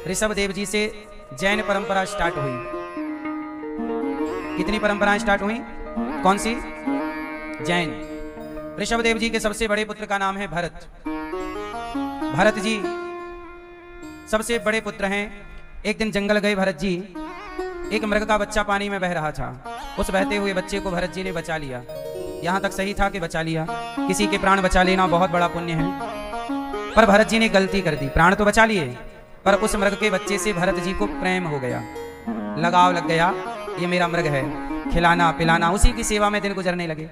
ऋषभदेव जी से जैन परंपरा स्टार्ट हुई। कितनी परंपराएं स्टार्ट हुई? कौन सी? जैन। ऋषभदेव जी के सबसे बड़े पुत्र का नाम है भरत। भरत जी सबसे बड़े पुत्र हैं। एक दिन जंगल गए भरत जी, एक मृग का बच्चा पानी में बह रहा था। उस बहते हुए बच्चे को भरत जी ने बचा लिया। यहां तक सही था कि बचा लिया। किसी के प्राण बचा लेना बहुत बड़ा पुण्य है, पर भरत जी ने गलती कर दी। प्राण तो बचा लिए, पर उस मृग के बच्चे से भरत जी को प्रेम हो गया, लगाव लग गया। ये मेरा मृग है, खिलाना पिलाना, उसी की सेवा में दिन गुजरने लगे।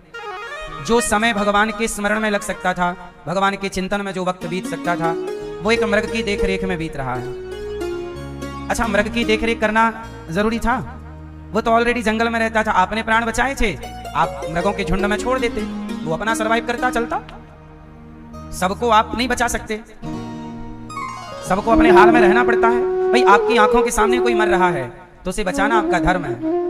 जो समय भगवान के स्मरण में लग सकता था, भगवान के चिंतन में जो वक्त बीत सकता था, वो एक मृग की देखरेख में बीत रहा है। अच्छा, मृग की देखरेख करना जरूरी था? वो तो ऑलरेडी जंगल में रहता था। आपने प्राण बचाए थे, आप मृगों के झुंड में छोड़ देते, वो अपना सरवाइव करता चलता। सबको आप नहीं बचा सकते, सबको अपने हाल में रहना पड़ता है। भाई, आपकी आंखों के सामने कोई मर रहा है तो उसे बचाना आपका धर्म है।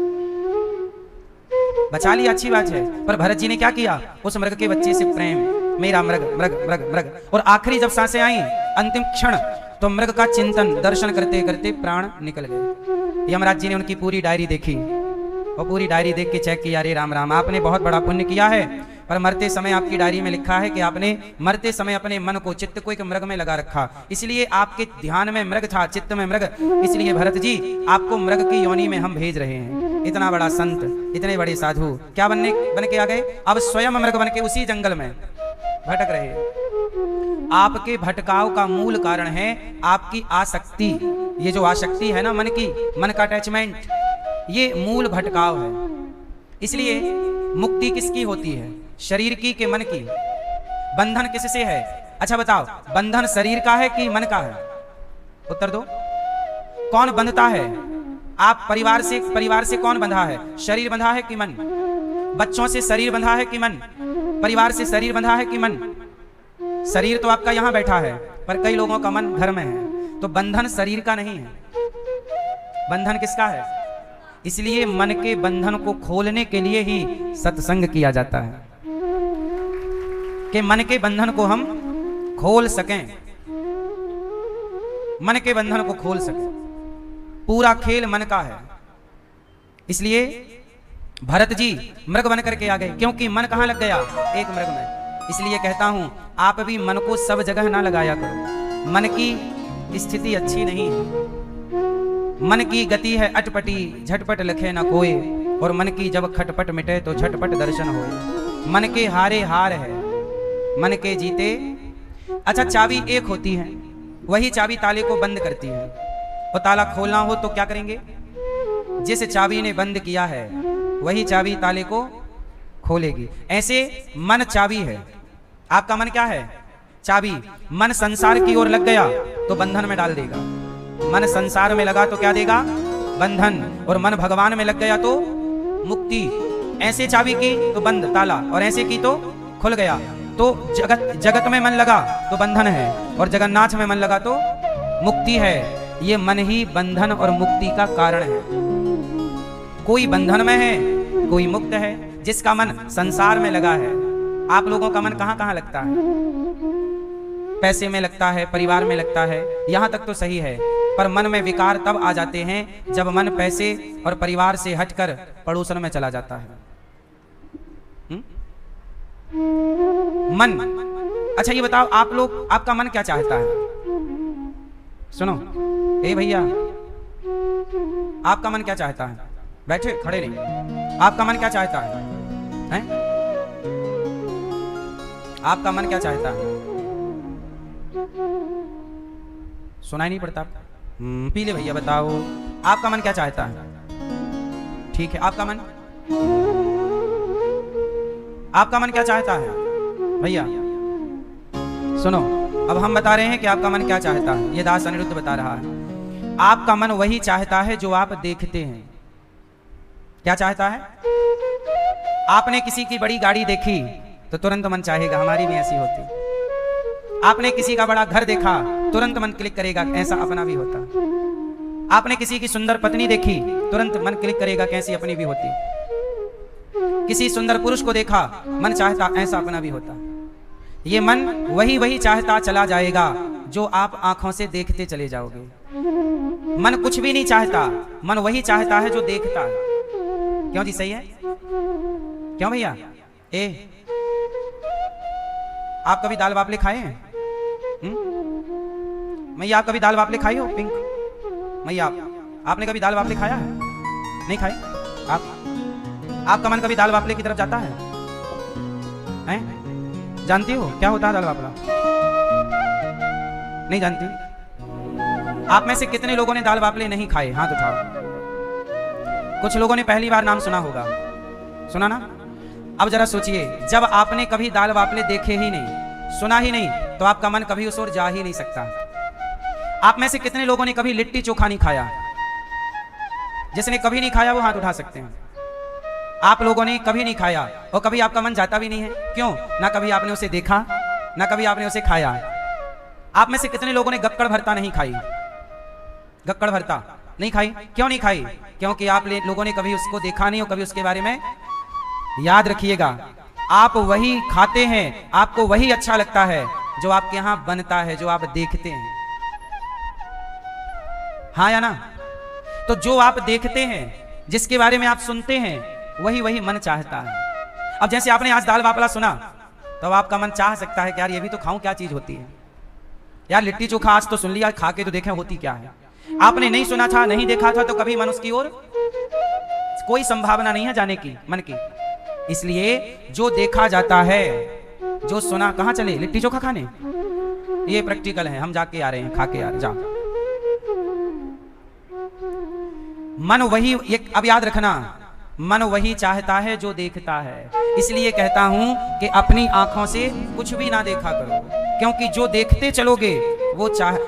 बचा लिया, अच्छी बात है, पर भरत जी ने क्या किया? उस मृग के बच्चे से प्रेम, मेरा मृग मृग मृग मृग। और आखिरी जब सांसें आई, अंतिम क्षण, तो मृग का चिंतन दर्शन करते करते प्राण निकल गए। यमराज जी ने उनकी पूरी डायरी देखी और पूरी डायरी देख के चेक किया, अरे राम राम, आपने बहुत बड़ा पुण्य किया है, पर मरते समय आपकी डायरी में लिखा है कि आपने मरते समय अपने मन को, चित्त को एक मृग में लगा रखा, इसलिए आपके ध्यान में मृग था, चित्त में मृग, इसलिए भरत जी आपको मृग की योनि में हम भेज रहे हैं। इतना बड़ा संत, इतने बड़े साधु क्या बन के आ गए? अब स्वयं मृग बन के उसी जंगल में भटक रहे हैं। आपके भटकाव का मूल कारण है आपकी आसक्ति। ये जो आसक्ति है ना मन की, मन का अटैचमेंट, ये मूल भटकाव है। इसलिए मुक्ति किसकी होती है? शरीर की कि मन की? बंधन किससे है? अच्छा बताओ, बंधन शरीर का है कि मन का है? उत्तर दो। कौन बंधता है? आप परिवार से कौन बंधा है? शरीर बंधा है कि मन? बच्चों से शरीर बंधा है कि मन? परिवार से शरीर बंधा है कि मन? शरीर तो आपका यहां बैठा है, पर कई लोगों का मन घर में है। तो बंधन शरीर का नहीं है, बंधन किसका है? इसलिए मन के बंधन को खोलने के लिए ही सत्संग किया जाता है, कि मन के बंधन को हम खोल सकें, मन के बंधन को खोल सकें। पूरा खेल मन का है। इसलिए भरत जी मृग बन करके आ गए, क्योंकि मन कहां लग गया? एक मृग में। इसलिए कहता हूं, आप भी मन को सब जगह ना लगाया करो। मन की स्थिति अच्छी नहीं है, मन की गति है अटपटी, झटपट लखे ना कोई, और मन की जब खटपट मिटे तो झटपट दर्शन होए। मन के हारे हार है, मन के जीते। अच्छा, चाबी एक होती है, वही चाबी ताले को बंद करती है। और ताला खोलना हो तो क्या करेंगे? जिस चाबी ने बंद किया है वही चाबी ताले को खोलेगी। ऐसे मन चाबी है। आपका मन क्या है? चाबी। मन संसार की ओर लग गया तो बंधन में डाल देगा। मन संसार में लगा तो क्या देगा? बंधन। और मन भगवान में लग गया तो मुक्ति। ऐसे चाबी की तो बंद ताला, और ऐसे की तो खुल गया। तो जगत में मन लगा तो बंधन है, और जगन्नाथ में मन लगा तो मुक्ति है। ये मन ही बंधन और मुक्ति का कारण है। कोई बंधन में है, कोई मुक्त है। जिसका मन संसार में लगा है, आप लोगों का मन कहां कहां लगता है? पैसे में लगता है, परिवार में लगता है, यहां तक तो सही है, पर मन में विकार तब आ जाते हैं जब मन पैसे और परिवार से हटकर पड़ोसन में चला जाता है। मन। अच्छा ये बताओ, आप लोग, आपका मन क्या चाहता है? सुनो ए भैया, आपका मन क्या चाहता है? बैठे खड़े नहीं। आपका मन क्या चाहता है? हैं? आपका मन क्या चाहता है? सुनाई नहीं पड़ता? पीले भैया बताओ, आपका मन क्या चाहता है? ठीक है, आपका मन, आपका मन क्या चाहता है? भैया सुनो, अब हम बता रहे हैं कि आपका मन क्या चाहता है। ये दास अनिरुद्ध बता रहा है। आपका मन वही चाहता है जो आप देखते हैं। क्या चाहता है? आपने किसी की बड़ी गाड़ी देखी तो तुरंत मन चाहेगा हमारी भी ऐसी होती। आपने किसी का बड़ा घर देखा, तुरंत मन क्लिक करेगा ऐसा अपना भी होता। आपने किसी की सुंदर पत्नी देखी, तुरंत मन क्लिक करेगा कैसी अपनी भी होती। किसी सुंदर पुरुष को देखा, मन चाहता ऐसा अपना भी होता। ये मन वही चाहता चला जाएगा जो आप आंखों से देखते चले जाओगे। मन कुछ भी नहीं चाहता, मन वही चाहता है जो देखता है। क्यों जी, सही है? क्यों भैया? आप कभी दाल बाफले खाए हैं? मैया आप कभी दाल बाफले खाई हो? पिंक मैया आपने कभी दाल बाफले खाया है? नहीं खाई? आपका मन कभी दाल बाफले की तरफ जाता है? हैं? जानती हो क्या होता है दाल बाफला? नहीं जानती? आप में से कितने लोगों ने दाल बाफले नहीं खाए? हाथ उठाओ। कुछ लोगों ने पहली बार नाम सुना होगा। सुना ना? अब जरा सोचिए, जब आपने कभी दाल बाफले देखे ही नहीं, सुना ही नहीं, तो आपका मन कभी उस ओर जा ही नहीं सकता। आप में से कितने लोगों ने कभी लिट्टी चोखा नहीं खाया? जिसने कभी नहीं खाया वो हाथ उठा सकते हैं। आप लोगों ने कभी नहीं खाया और कभी आपका मन जाता भी नहीं है। क्यों? ना कभी आपने उसे देखा, ना कभी आपने उसे खाया। आप में से कितने लोगों ने गक्कड़ भरता नहीं खाई? गक्कड़ भरता नहीं खाई? क्यों नहीं खाई? क्योंकि आप लोगों ने कभी उसको देखा नहीं और कभी उसके बारे में। याद रखिएगा, आप वही खाते हैं, आपको वही अच्छा लगता है जो आपके यहां बनता है, जो आप देखते हैं। हाँ या ना? तो जो आप देखते हैं, जिसके बारे में आप सुनते हैं, वही मन चाहता है। अब जैसे आपने आज दाल बाफला सुना, तो आपका मन चाह सकता है कि यार ये भी तो खाऊं, क्या चीज होती है यार। लिट्टी चोखा आज तो सुन लिया, खा के तो देखें होती क्या है। आपने नहीं सुना था, नहीं देखा था, तो कभी मन उसकी ओर कोई संभावना नहीं है जाने की, मन की। इसलिए जो देखा जाता है, जो सुना, कहां चले लिट्टी चोखा खाने? ये प्रैक्टिकल है, हम जाके आ रहे हैं, खा के यार जा। मन वही, अब याद रखना, मन वही चाहता है जो देखता है। इसलिए कहता हूं कि अपनी आंखों से कुछ भी ना देखा करो, क्योंकि जो देखते चलोगे वो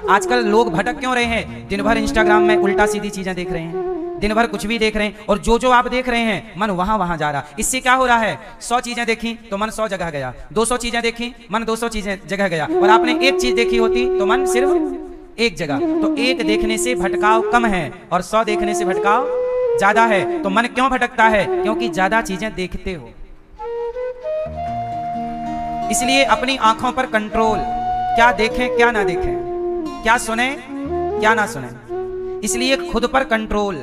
आजकल लोग भटक क्यों रहे हैं? दिन भर इंस्टाग्राम में उल्टा सीधी चीजें देख रहे हैं, दिन भर कुछ भी देख रहे हैं, और जो आप देख रहे हैं मन वहां जा रहा। इससे क्या हो रहा है? 100 चीजें देखी तो मन 100 जगह गया, 200 चीजें देखी मन 200 चीजें जगह गया, और आपने एक चीज देखी होती तो मन सिर्फ एक जगह। तो एक देखने से भटकाव कम है और 100 देखने से भटकाव ज्यादा है। तो मन क्यों भटकता है? क्योंकि ज्यादा चीजें देखते हो। इसलिए अपनी आंखों पर कंट्रोल, क्या देखें क्या ना देखें, क्या सुने क्या ना सुने, इसलिए खुद पर कंट्रोल।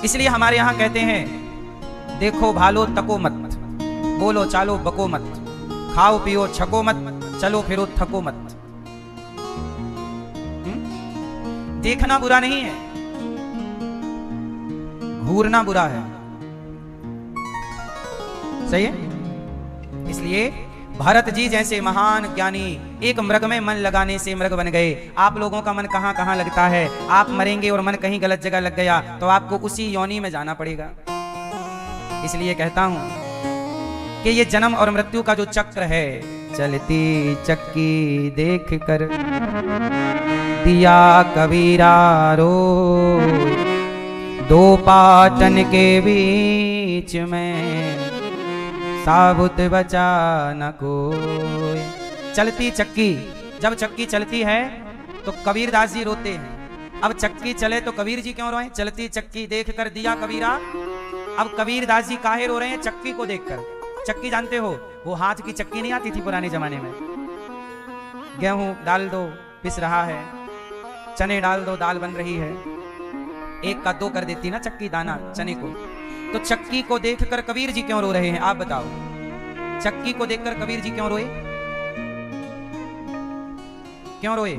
इसलिए हमारे यहां कहते हैं, देखो भालो तको मत, बोलो चालो बको मत, खाओ पियो छको मत, चलो फिरो थको मत। देखना बुरा नहीं है, घूरना बुरा है। सही है? इसलिए भरत जी जैसे महान ज्ञानी एक मृग में मन लगाने से मृग बन गए। आप लोगों का मन कहां कहां लगता है? आप मरेंगे और मन कहीं गलत जगह लग गया तो आपको उसी योनि में जाना पड़ेगा। इसलिए कहता हूं कि ये जन्म और मृत्यु का जो चक्र है, चलती चक्की देख कर दिया कबीरा रो, दो पाटन के बीच में साबुत बचा न कोई। चलती चक्की, जब चक्की चलती है तो कबीर दास जी रोते हैं। अब चक्की चले तो कबीर जी क्यों रोए? चलती चक्की देख कर दिया कबीरा। अब कबीर दास जी काहे रो रहे हैं? चक्की को देखकर। चक्की जानते हो, वो हाथ की चक्की नहीं आती थी पुराने जमाने में। गेहूं डाल दो पिस रहा है, चने डाल दो दाल बन रही है, एक का दो कर देती ना चक्की दाना चने को। तो चक्की को देखकर कबीर जी क्यों रो रहे हैं? आप बताओ, चक्की को देखकर कबीर जी क्यों रोए? क्यों रोए?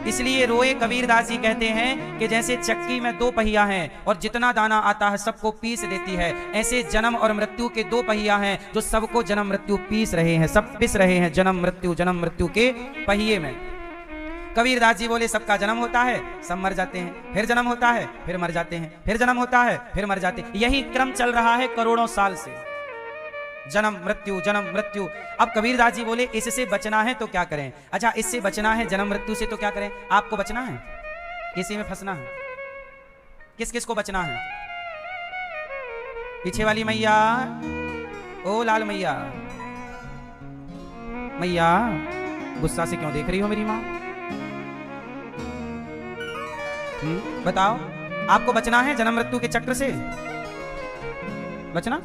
इसलिए रोए, कबीर दास जी कहते हैं कि जैसे चक्की में दो पहिया हैं और जितना दाना आता है सबको पीस देती है, ऐसे जन्म और मृत्यु के दो पहिया हैं जो सबको जन्म मृत्यु पीस रहे हैं, सब पिस रहे हैं जन्म मृत्यु के पहिए में। कबीर दास जी बोले सबका जन्म होता है, सब मर जाते हैं, फिर जन्म होता है, फिर मर जाते हैं, फिर जन्म होता है, फिर मर जाते हैं। यही क्रम चल रहा है करोड़ों साल से, जन्म मृत्यु। अब कबीर दास जी बोले इससे बचना है तो क्या करें? अच्छा, इससे बचना है जन्म मृत्यु से तो क्या करें? आपको बचना है, इसी में फंसना है। किस किस को बचना है? पीछे वाली मैया, ओ लाल मैया, मैया गुस्सा से क्यों देख रही हो मेरी मां? बताओ, आपको बचना है जन्म मृत्यु के चक्र से? बचना?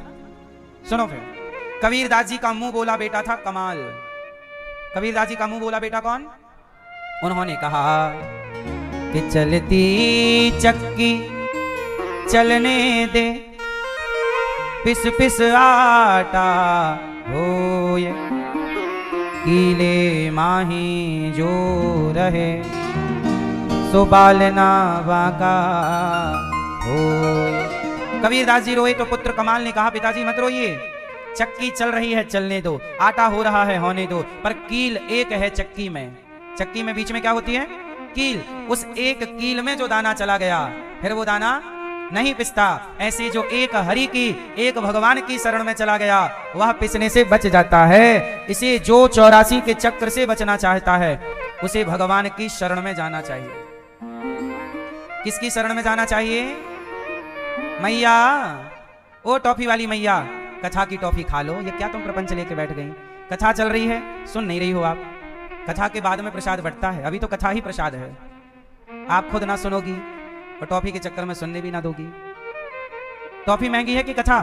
सुनो फिर, कबीर दास जी का मुंह बोला बेटा था कमाल। कबीर दास जी का मुंह बोला बेटा कौन? उन्होंने कहा कि चलती चक्की चलने दे, पिस पिस आटा होए, कीले माही जो रहे, सो बालना बाका होए। कबीरदास जी रोए तो पुत्र कमाल ने कहा, पिताजी मत रोइए, चक्की चल रही है चलने दो, आटा हो रहा है होने दो, पर कील एक है चक्की में। चक्की में बीच में क्या होती है? कील। उस एक कील में जो दाना चला गया, फिर वो दाना नहीं पिसता। ऐसे जो एक हरि की, एक भगवान की शरण में चला गया, वह पिसने से बच जाता है। इसे जो 84 के चक्र से बचना चाहता है, उसे भगवान की शरण में जाना चाहिए। किसकी शरण में जाना चाहिए? मैया, ओ टॉफी वाली मैया, कथा की टॉफी खा लो। ये क्या तुम प्रपंच लेके बैठ गई? कथा चल रही है, सुन नहीं रही हो आप? कथा के बाद में प्रसाद बढ़ता है, अभी तो कथा ही प्रसाद है। आप खुद ना सुनोगी और टॉफी के चक्कर में सुनने भी ना दोगी। टॉफी महंगी है कि कथा?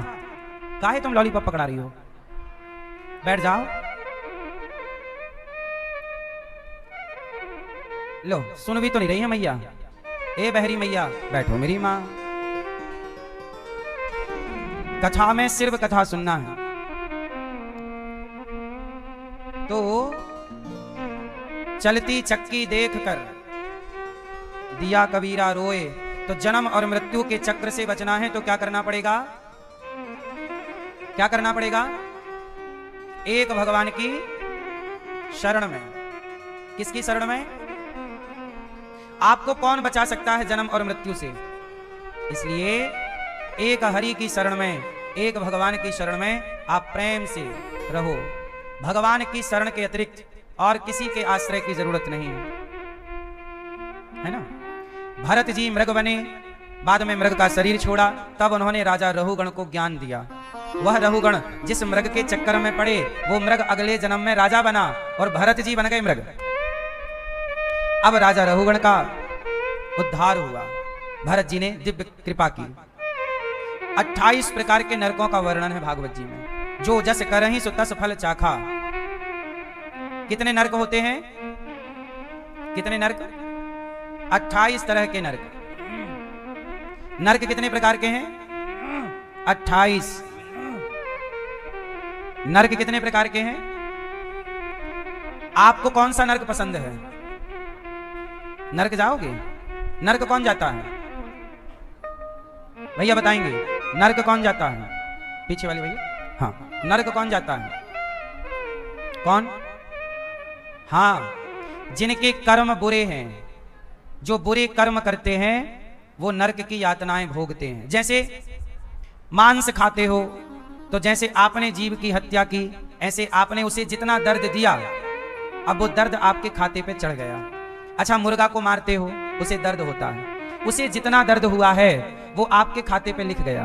काहे तुम लॉलीपॉप पकड़ा रही हो? बैठ जाओ। लो, सुन भी तो नहीं रही है मैया। ए बहरी मैया, बैठो मेरी माँ। कथा में सिर्फ कथा सुनना है। तो चलती चक्की देखकर दिया कबीरा रोए। तो जन्म और मृत्यु के चक्र से बचना है तो क्या करना पड़ेगा? क्या करना पड़ेगा? एक भगवान की शरण में। किसकी शरण में? आपको कौन बचा सकता है जन्म और मृत्यु से? इसलिए एक हरि की शरण में, एक भगवान की शरण में आप प्रेम से रहो। भगवान की शरण के अतिरिक्त और किसी के आश्रय की जरूरत नहीं है ना। भरत जी मृग बने, बाद में मृग का शरीर छोड़ा, तब उन्होंने राजा रहुगण को ज्ञान दिया। वह रहुगण जिस मृग के चक्कर में पड़े, वो मृग अगले जन्म में राजा बना और भरत जी बन गए मृग। अब राजा रहुगण का उद्धार हुआ, भरत जी ने दिव्य कृपा की। 28 प्रकार के नरकों का वर्णन है भागवत जी में। जो जस करहि सो तस फल चाखा। कितने नरक होते हैं? कितने नरक? 28 तरह के नरक। नरक कितने प्रकार के हैं? 28। नरक कितने प्रकार के हैं? आपको कौन सा नरक पसंद है? नरक जाओगे? नरक कौन जाता है? भैया बताएंगे, नरक कौन जाता है? पीछे वाले भैया। हाँ, नरक कौन जाता है? कौन? हाँ, जिनके कर्म बुरे हैं, जो बुरे कर्म करते हैं, वो नरक की यातनाएं भोगते हैं। जैसे मांस खाते हो, तो जैसे आपने जीव की हत्या की, ऐसे आपने उसे जितना दर्द दिया, अब वो दर्द आपके खाते पे चढ़ गया। अच्छा, मुर्गा को मारते हो, उसे दर्द होता है, उसे जितना दर्द हुआ है वो आपके खाते पे लिख गया।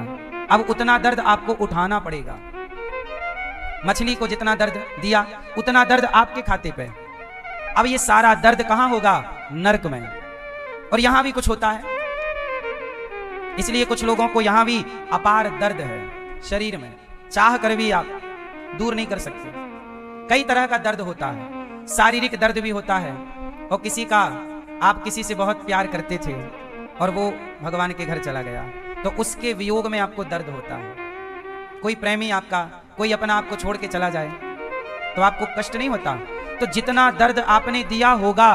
अब उतना दर्द आपको उठाना पड़ेगा। मछली को जितना दर्द दिया, उतना दर्द आपके खाते पे। अब ये सारा दर्द कहां होगा? नरक में। और यहां भी कुछ होता है, इसलिए कुछ लोगों को यहां भी अपार दर्द है शरीर में, चाह कर भी आप दूर नहीं कर सकते। कई तरह का दर्द होता है, शारीरिक दर्द भी होता है, और किसी का, आप किसी से बहुत प्यार करते थे और वो भगवान के घर चला गया, तो उसके वियोग में आपको दर्द होता है। कोई प्रेमी आपका, कोई अपना आपको छोड़ के चला जाए तो आपको कष्ट नहीं होता। तो जितना दर्द आपने दिया होगा,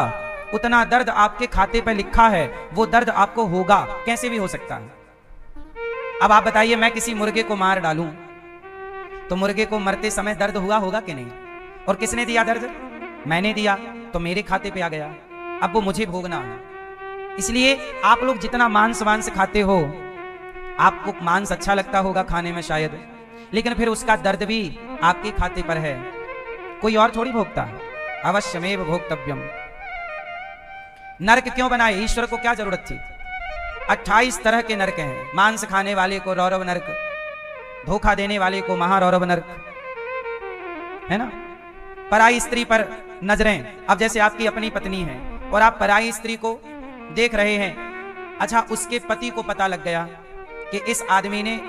उतना दर्द आपके खाते पे लिखा है, वो दर्द आपको होगा, कैसे भी हो सकता है। अब आप बताइए, मैं किसी मुर्गे को मार डालूं तो मुर्गे को मरते समय दर्द हुआ होगा कि नहीं? और किसने दिया दर्द? मैंने दिया, तो मेरे खाते पे आ गया, अब वो मुझे भोगना है। इसलिए आप लोग जितना मांस वांस खाते हो, आपको मांस अच्छा लगता होगा खाने में शायद, लेकिन फिर उसका दर्द भी आपके खाते पर है, कोई और थोड़ी भोगता है। अवश्यमेव भोक्तव्यम। नरक क्यों बनाए? ईश्वर को क्या जरूरत थी? 28 तरह के नरक हैं। मांस खाने वाले को रौरव नरक, धोखा देने वाले को महारौरव नरक, है ना। पराई स्त्री पर नजरें, अब जैसे आपकी अपनी पत्नी है और आप पराई स्त्री को देख रहे हैं, अच्छा उसके पति को पता लग गया कि इस आदमी ने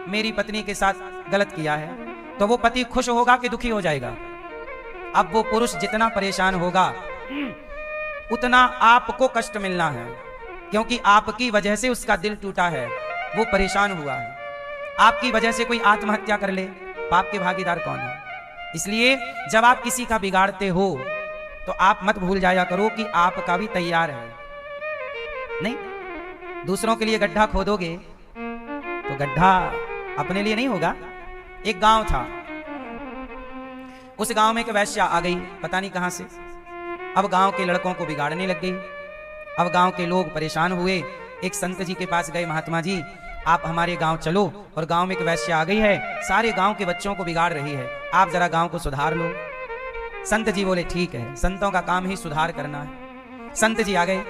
मेरी पत्नी के साथ गलत किया है, तो वो पति खुश होगा कि दुखी हो जाएगा? अब वो पुरुष जितना परेशान होगा, उतना आपको कष्ट मिलना है, क्योंकि आपकी वजह से उसका दिल टूटा है, वो परेशान हुआ है। आपकी वजह से कोई आत्महत्या कर ले, पाप के भागीदार कौन है? इसलिए जब आप किसी का बिगाड़ते हो तो आप मत भूल जाया करो कि आपका भी तैयार है। नहीं, दूसरों के लिए गड्ढा खोदोगे तो गड्ढा अपने लिए नहीं होगा। एक गांव था, उस गांव में एक वैश्या आ गई, पता नहीं कहां से। अब गांव के लड़कों को बिगाड़ने लग गई। अब गांव के लोग परेशान हुए, एक संत जी के पास गए, महात्मा जी आप हमारे गांव चलो, और गांव में एक वैश्या आ गई है, सारे गांव के बच्चों को बिगाड़ रही है, आप जरा गांव को सुधार लो। संत जी बोले ठीक है, संतों का काम ही सुधार करना है। संत जी आ गए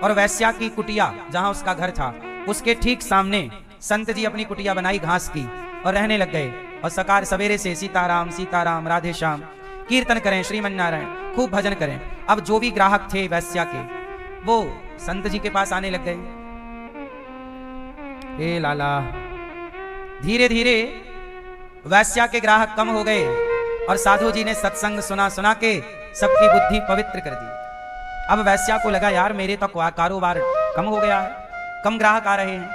और वैश्या की कुटिया, जहां उसका घर था, उसके ठीक सामने संत जी अपनी कुटिया बनाई घास की और रहने लग गए। और सकार सवेरे से सीताराम सीताराम राधे श्याम कीर्तन करें, श्रीमन नारायण खूब भजन करें। अब जो भी ग्राहक थे वैश्या के, वो संत जी के पास आने लग गए। ए लाला, धीरे धीरे वैश्या के ग्राहक कम हो गए और साधु जी ने सत्संग सुना सुना के सबकी बुद्धि पवित्र कर दी। अब वैश्या को लगा यार मेरे तो कारोबार कम हो गया है, कम ग्राहक आ रहे हैं,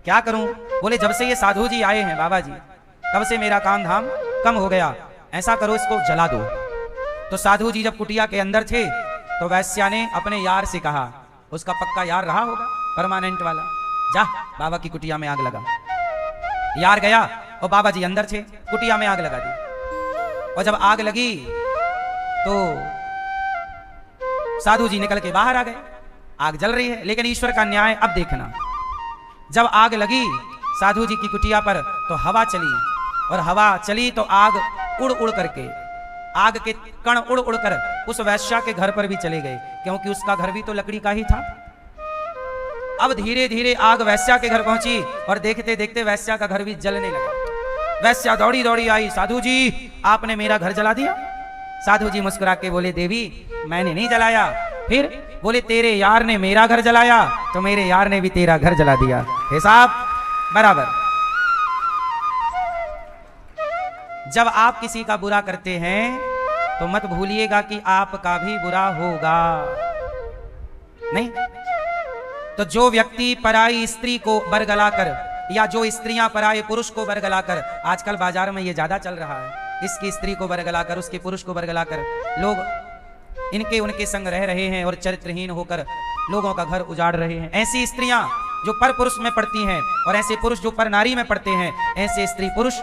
क्या करूं? बोले जब से ये साधु जी आए हैं बाबा जी, तब से मेरा काम धाम कम हो गया, ऐसा करो इसको जला दो। तो साधु जी जब कुटिया के अंदर थे तो वैश्या ने अपने यार से कहा, उसका पक्का यार रहा होगा परमानेंट वाला, जा बाबा की कुटिया में आग लगा। यार गया और बाबा जी अंदर थे, कुटिया में आग लगा दी। और जब आग लगी तो साधु जी निकल के बाहर आ गए। आग जल रही है, लेकिन ईश्वर का न्याय अब देखना। जब आग लगी साधु जी की कुटिया पर तो हवा चली, और हवा चली तो आग उड़ उड़ करके, आग के कण उड़ उड़ कर उस वैश्या के घर पर भी चले गए, क्योंकि उसका घर भी तो लकड़ी का ही था। अब धीरे धीरे आग वैश्या के घर पहुंची और देखते देखते वैश्या का घर भी जलने लगा। वैश्या दौड़ी दौड़ी आई, साधु जी आपने मेरा घर जला दिया। साधु जी मुस्कुरा के बोले देवी मैंने नहीं जलाया। फिर बोले तेरे यार ने मेरा घर जलाया तो मेरे यार ने भी तेरा घर जला दिया, हिसाब बराबर। जब आप किसी का बुरा करते हैं तो मत भूलिएगा कि आपका भी बुरा होगा। नहीं तो जो व्यक्ति पराई स्त्री को बरगलाकर, या जो स्त्रियां पराये पुरुष को बरगलाकर, आजकल बाजार में ये ज्यादा चल रहा है, इसकी स्त्री को बरगलाकर उसके पुरुष को बरगलाकर लोग इनके उनके संग रह रहे हैं और चरित्रहीन होकर लोगों का घर उजाड़ रहे हैं। ऐसी स्त्रियां जो पर पुरुष में पड़ती हैं और ऐसे पुरुष जो पर नारी में पड़ते हैं, ऐसे स्त्री पुरुष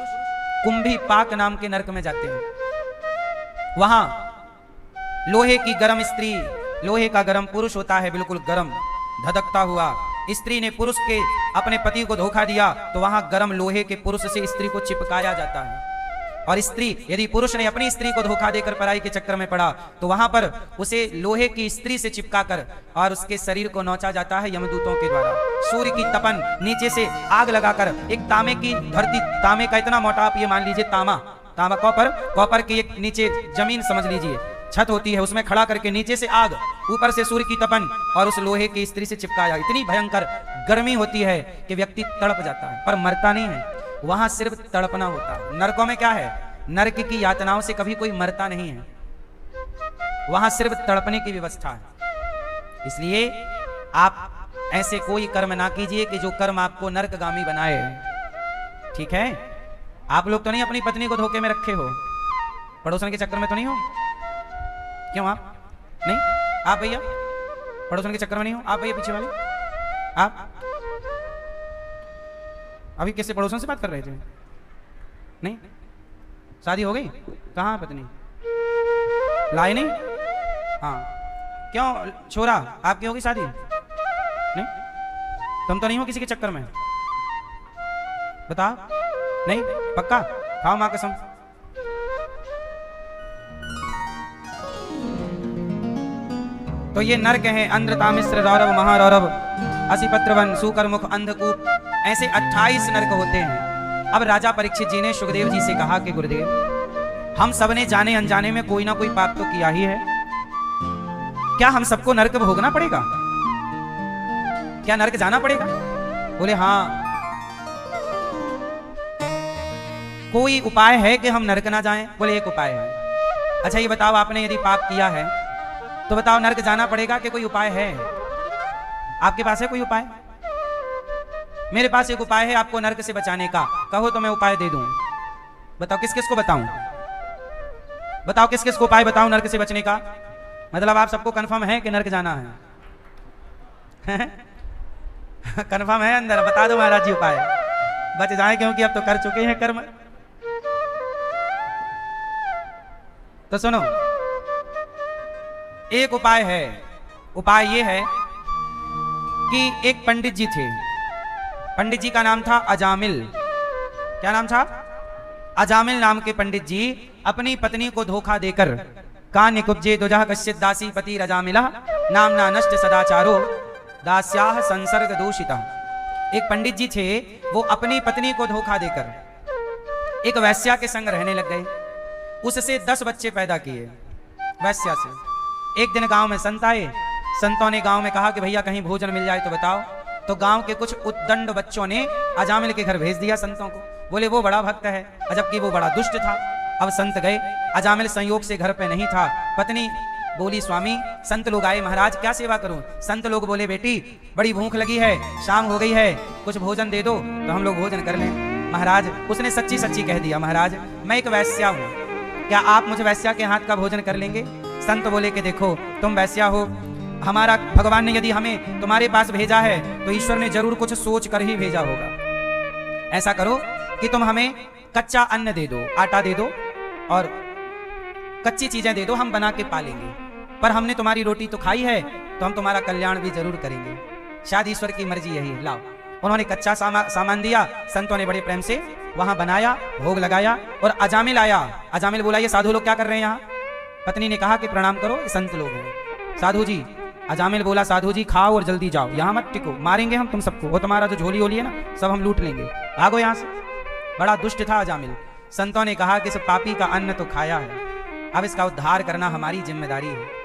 कुंभी पाक नाम के नरक में जाते हैं। वहां लोहे की गरम स्त्री, लोहे का गरम पुरुष होता है, बिल्कुल गरम धधकता हुआ। स्त्री ने पुरुष के अपने पति को धोखा दिया तो वहां गरम लोहे के पुरुष से स्त्री को चिपकाया जाता है। और स्त्री, यदि पुरुष ने अपनी स्त्री को धोखा देकर पराई के चक्कर में पड़ा तो वहां पर उसे लोहे की स्त्री से चिपकाकर और उसके शरीर को नोचा जाता है यमदूतों के द्वारा। सूर्य की तपन, नीचे से आग लगाकर एक तांबे की धरती, तांबे का इतना मोटा, आप ये मान लीजिए तांबा कॉपर की एक नीचे जमीन समझ लीजिए छत होती है, उसमें खड़ा करके नीचे से आग, ऊपर से सूर्य की तपन और उस लोहे की स्त्री से चिपकाया। इतनी भयंकर गर्मी होती है कि व्यक्ति तड़प जाता है पर मरता नहीं है, वहां सिर्फ तड़पना होता है। नरकों में क्या है, नरक की यातनाओं से कभी कोई मरता नहीं है, वहां सिर्फ तड़पने की व्यवस्था है। इसलिए आप ऐसे कोई कर्म ना कीजिए कि जो कर्म आपको नरकगामी बनाए। ठीक है, आप लोग तो नहीं अपनी पत्नी को धोखे में रखे हो, पड़ोसन के चक्कर में तो नहीं हो? क्यों आप नहीं? आप भैया पड़ोसन के चक्कर में नहीं हो? आप भैया पीछे वाले, आप अभी किससे पड़ोसन से बात कर रहे थे? नहीं, शादी हो गई? कहाँ पत्नी? लाए नहीं? हाँ, क्यों छोरा आपकी होगी शादी? नहीं, तुम तो नहीं हो किसी के चक्कर में? बताओ, नहीं पक्का? खाओ मां कसम। तो ये नरक है, अंध्र तामिश्र रौरव महारौरव असिपत्रवन सूकर मुख अंधकूप, ऐसे 28 नरक होते हैं। अब राजा परीक्षित जी ने सुखदेव जी से कहा कि गुरुदेव हम सबने जाने अनजाने में कोई ना कोई पाप तो किया ही है, क्या हम सबको नरक भोगना पड़ेगा? क्या नरक जाना पड़ेगा? बोले हाँ। कोई उपाय है कि हम नरक ना जाएं? बोले एक उपाय है। अच्छा ये बताओ, आपने यदि पाप किया है तो बताओ नरक जाना पड़ेगा कि कोई उपाय है? आपके पास है कोई उपाय? मेरे पास एक उपाय है आपको नरक से बचाने का। कहो तो मैं उपाय दे दूं। बताओ किस किस को बताऊं? बताओ किस किस को उपाय बताऊं नरक से बचने का? मतलब आप सबको कंफर्म है कि नरक जाना है? कंफर्म है अंदर? बता दो महाराज जी उपाय, बच जाए, क्योंकि अब तो कर चुके हैं कर्म। तो सुनो, एक उपाय है। उपाय ये है कि एक पंडित जी थे। पंडित जी का नाम था अजामिल। क्या नाम था? अजामिल नाम के पंडित जी अपनी पत्नी को धोखा देकर कान्य कुब्जे दुजह कश्चित दासी पति रजामिला नामना नष्ट सदाचारो दास्याह संसर्ग दूषिता। एक पंडित जी थे, वो अपनी पत्नी को धोखा देकर एक वैश्या के संग रहने लग गए। उससे 10 बच्चे पैदा किए वैश्या से। एक दिन गांव में संत आए। संतों ने गांव में कहा कि भैया कहीं भोजन मिल जाए तो बताओ। तो गांव के कुछ उद्दंड बच्चों ने अजामिल के घर भेज दिया संतों को। बोले वो बड़ा भक्त है, जबकि वो बड़ा दुष्ट था। अब संत गए, अजामिल संयोग से घर पे नहीं था। पत्नी बोली स्वामी संत लोग आए, महाराज क्या सेवा करूं? संत लोग बोले बेटी बड़ी भूख लगी है, शाम हो गई है, कुछ भोजन दे दो तो हम लोग भोजन कर लें। महाराज उसने सच्ची सच्ची कह दिया, महाराज मैं एक वैश्या हूं, क्या आप मुझे वैश्या के हाथ का भोजन कर लेंगे? संत बोले कि देखो तुम वैश्या हो, हमारा भगवान ने यदि हमें तुम्हारे पास भेजा है तो ईश्वर ने जरूर कुछ सोच कर ही भेजा होगा। ऐसा करो कि तुम हमें कच्चा अन्न दे दो, आटा दे दो और कच्ची चीजें दे दो, हम बना के पालेंगे। पर हमने तुम्हारी रोटी तो खाई है तो हम तुम्हारा कल्याण भी जरूर करेंगे। शायद ईश्वर की मर्जी यही है, लाओ। उन्होंने कच्चा सामान दिया। संतों ने बड़े प्रेम से वहां बनाया, भोग लगाया और अजामिल आया। अजामिल बोला ये साधु लोग क्या कर रहे हैं यहाँ? पत्नी ने कहा कि प्रणाम करो, ये संत लोग हैं। साधु जी, अजामिल बोला साधु जी खाओ और जल्दी जाओ, यहाँ मत टिको, मारेंगे हम तुम सबको, वो तुम्हारा जो झोली होली है ना सब हम लूट लेंगे, भागो यहाँ से। बड़ा दुष्ट था अजामिल। संतों ने कहा कि इस पापी का अन्न तो खाया है, अब इसका उद्धार करना हमारी जिम्मेदारी है।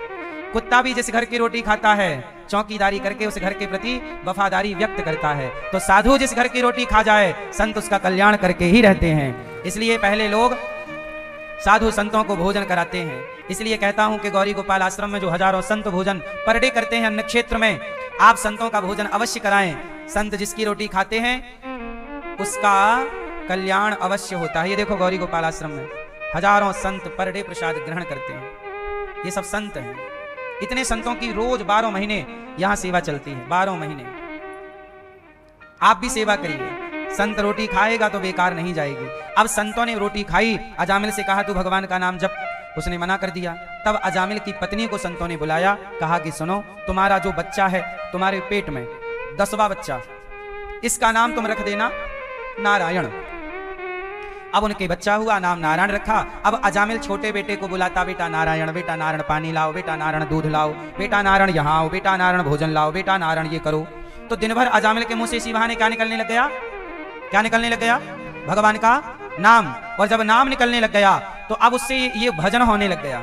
कुत्ता भी जिस घर की रोटी खाता है चौकीदारी करके उस घर के प्रति वफादारी व्यक्त करता है, तो साधु जिस घर की रोटी खा जाए संत उसका कल्याण करके ही रहते हैं। इसलिए पहले लोग साधु संतों को भोजन कराते हैं। इसलिए कहता हूं कि गौरी गोपाल आश्रम में जो हजारों संत भोजन पर डे करते हैं अन्न क्षेत्र में, आप संतों का भोजन अवश्य कराएं। संत जिसकी रोटी खाते हैं उसका कल्याण अवश्य होता है। ये देखो गौरी गोपाल आश्रम में हजारों संत पर डे प्रसाद ग्रहण करते हैं। ये सब संत हैं। इतने संतों की रोज 12 महीने यहां सेवा चलती है, 12 महीने। आप भी सेवा करिए, संत रोटी खाएगा तो बेकार नहीं जाएगी। अब संतों ने रोटी खाई, अजामिल से कहा तू भगवान का नाम जप, उसने मना कर दिया। तब अजामिल की पत्नी को संतों ने बुलाया, कहा कि सुनो तुम्हारा जो बच्चा है तुम्हारे पेट में 10वां बच्चा, इसका नाम तुम रख देना नारायण। अब उनके बच्चा हुआ, नाम नारायण रखा। अब अजामिल छोटे बेटे को बुलाता, बेटा नारायण, बेटा नारायण पानी लाओ, बेटा नारायण दूध लाओ, बेटा नारायण यहाँ आओ, बेटा नारायण भोजन लाओ, बेटा नारायण ये करो। तो दिन भर अजामिल के मुंह से इसी बहाने क्या निकलने लग गया? क्या निकलने लग गया? भगवान का नाम। और जब नाम निकलने लग गया तो अब उससे ये भजन होने लग गया।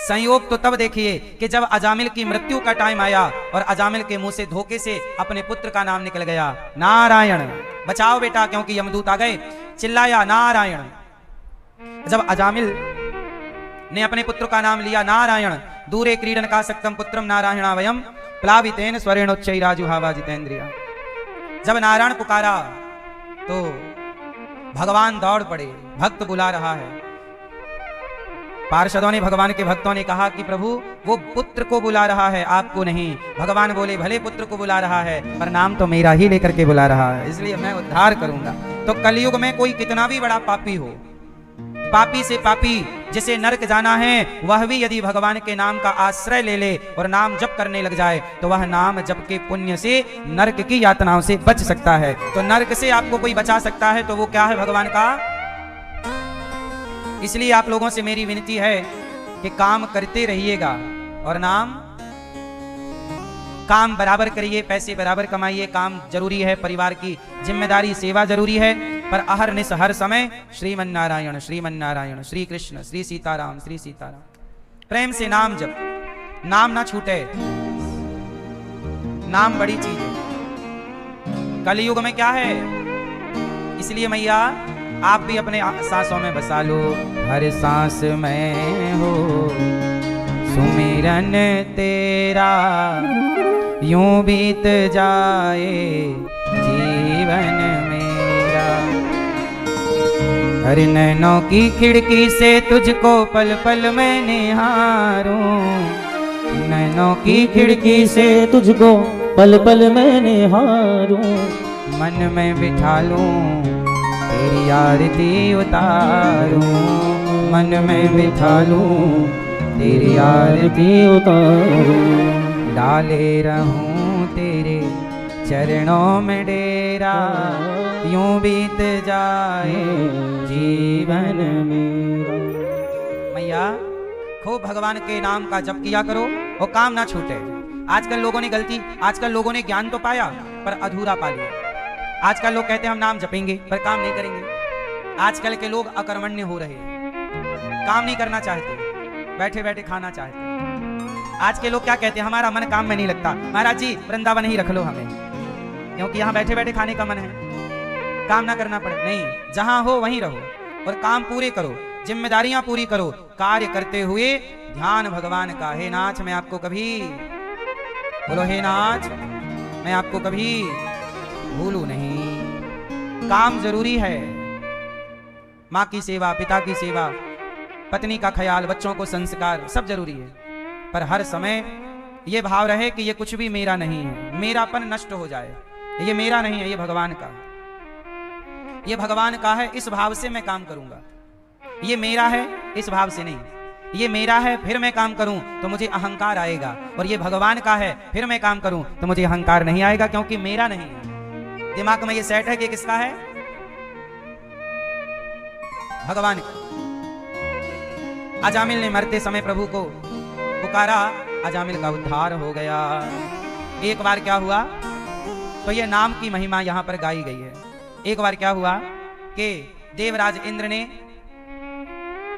संयोग तो तब देखिए कि जब अजामिल की मृत्यु का टाइम आया और अजामिल के मुंह से धोखे से अपने पुत्र का नाम निकल गया नारायण, बचाओ बेटा क्योंकि यमदूत आ गए। चिल्लाया नारायण। जब अजामिल ने अपने पुत्र का नाम लिया नारायण, दूरे क्रीडन का सक्तम पुत्रम नारायणा वयम प्लावितेन स्वरेणोच्चैराजुहावा जितेंद्रिया। जब नारायण पुकारा तो भगवान दौड़ पड़े, भक्त बुला रहा है। पार्षदों ने, भगवान के भक्तों ने कहा कि प्रभु वो पुत्र को बुला रहा है, आपको नहीं। भगवान बोले भले पुत्र को बुला रहा है पर नाम तो मेरा ही लेकर के बुला रहा है, इसलिए मैं उद्धार करूंगा। तो कलयुग में कोई कितना भी बड़ा पापी हो, पापी से पापी जिसे नरक जाना है, वह भी यदि भगवान के नाम का आश्रय ले ले और नाम जप करने लग जाए तो वह नाम जप के पुण्य से नरक की यातनाओं से बच सकता है। तो नरक से आपको कोई बचा सकता है तो वो क्या है? भगवान का। इसलिए आप लोगों से मेरी विनती है कि काम करते रहिएगा और काम बराबर करिए, पैसे बराबर कमाइए। काम जरूरी है, परिवार की जिम्मेदारी सेवा जरूरी है, पर अहरनिश हर समय श्रीमन नारायण श्रीमन नारायण, श्री कृष्ण श्री सीताराम श्री सीताराम। प्रेम से नाम जप, नाम ना छूटे। नाम बड़ी चीज है कलयुग में। क्या है? इसलिए मैया आप भी अपने सांसों में बसा लो, हर सांस में हो सुमिरन तेरा यूं बीत जाए जीवन मेरा। हर नैनों की खिड़की से तुझको पल पल मैं निहारूं, नैनों की खिड़की से तुझको पल पल मैं निहारूं, मन में बिठा लूं तेरी आरती उतारूं, मन में बिठा लूं तेरी आरती उतारूं, डाले रहूं तेरे चरणों में डेरा, यूं बीत जाए जीवन मेरा। मैया खूब भगवान के नाम का जप किया करो और काम ना छूटे। आजकल लोगों ने गलती, आजकल लोगों ने ज्ञान तो पाया पर अधूरा पा लिया। आजकल लोग कहते हैं हम नाम जपेंगे पर काम नहीं करेंगे। आजकल के लोग अकर्मण्य हो रहे हैं, काम नहीं करना चाहते, बैठे बैठे खाना चाहते हैं। आज के लोग क्या कहते हैं, हमारा मन काम में नहीं लगता। महाराज जी वृंदावन ही रख लो हमें, क्योंकि यहाँ बैठे बैठे खाने का मन है, काम ना करना पड़े। नहीं, जहां हो वहीं रहो और काम पूरे करो, जिम्मेदारियां पूरी करो, कार्य करते हुए ध्यान भगवान का। हे नाथ मैं आपको कभी, बोलो हे नाथ मैं आपको कभी भूलू नहीं। काम जरूरी है, माँ की सेवा, पिता की सेवा, पत्नी का ख्याल, बच्चों को संस्कार सब जरूरी है, पर हर समय ये भाव रहे कि ये कुछ भी मेरा नहीं है, मेरापन नष्ट हो जाए। ये मेरा नहीं है, ये भगवान का, ये भगवान का है, इस भाव से मैं काम करूंगा। ये मेरा है इस भाव से नहीं, ये मेरा है फिर मैं काम करूं तो मुझे अहंकार आएगा, और ये भगवान का है फिर मैं काम करूं तो मुझे अहंकार नहीं आएगा, क्योंकि मेरा नहीं है। दिमाग में ये सेट है कि किसका है, भगवान का। अजामिल ने मरते समय प्रभु को पुकारा, अजामिल का उद्धार हो गया। एक बार क्या हुआ, तो ये नाम की महिमा यहां पर गाई गई है। एक बार क्या हुआ कि देवराज इंद्र ने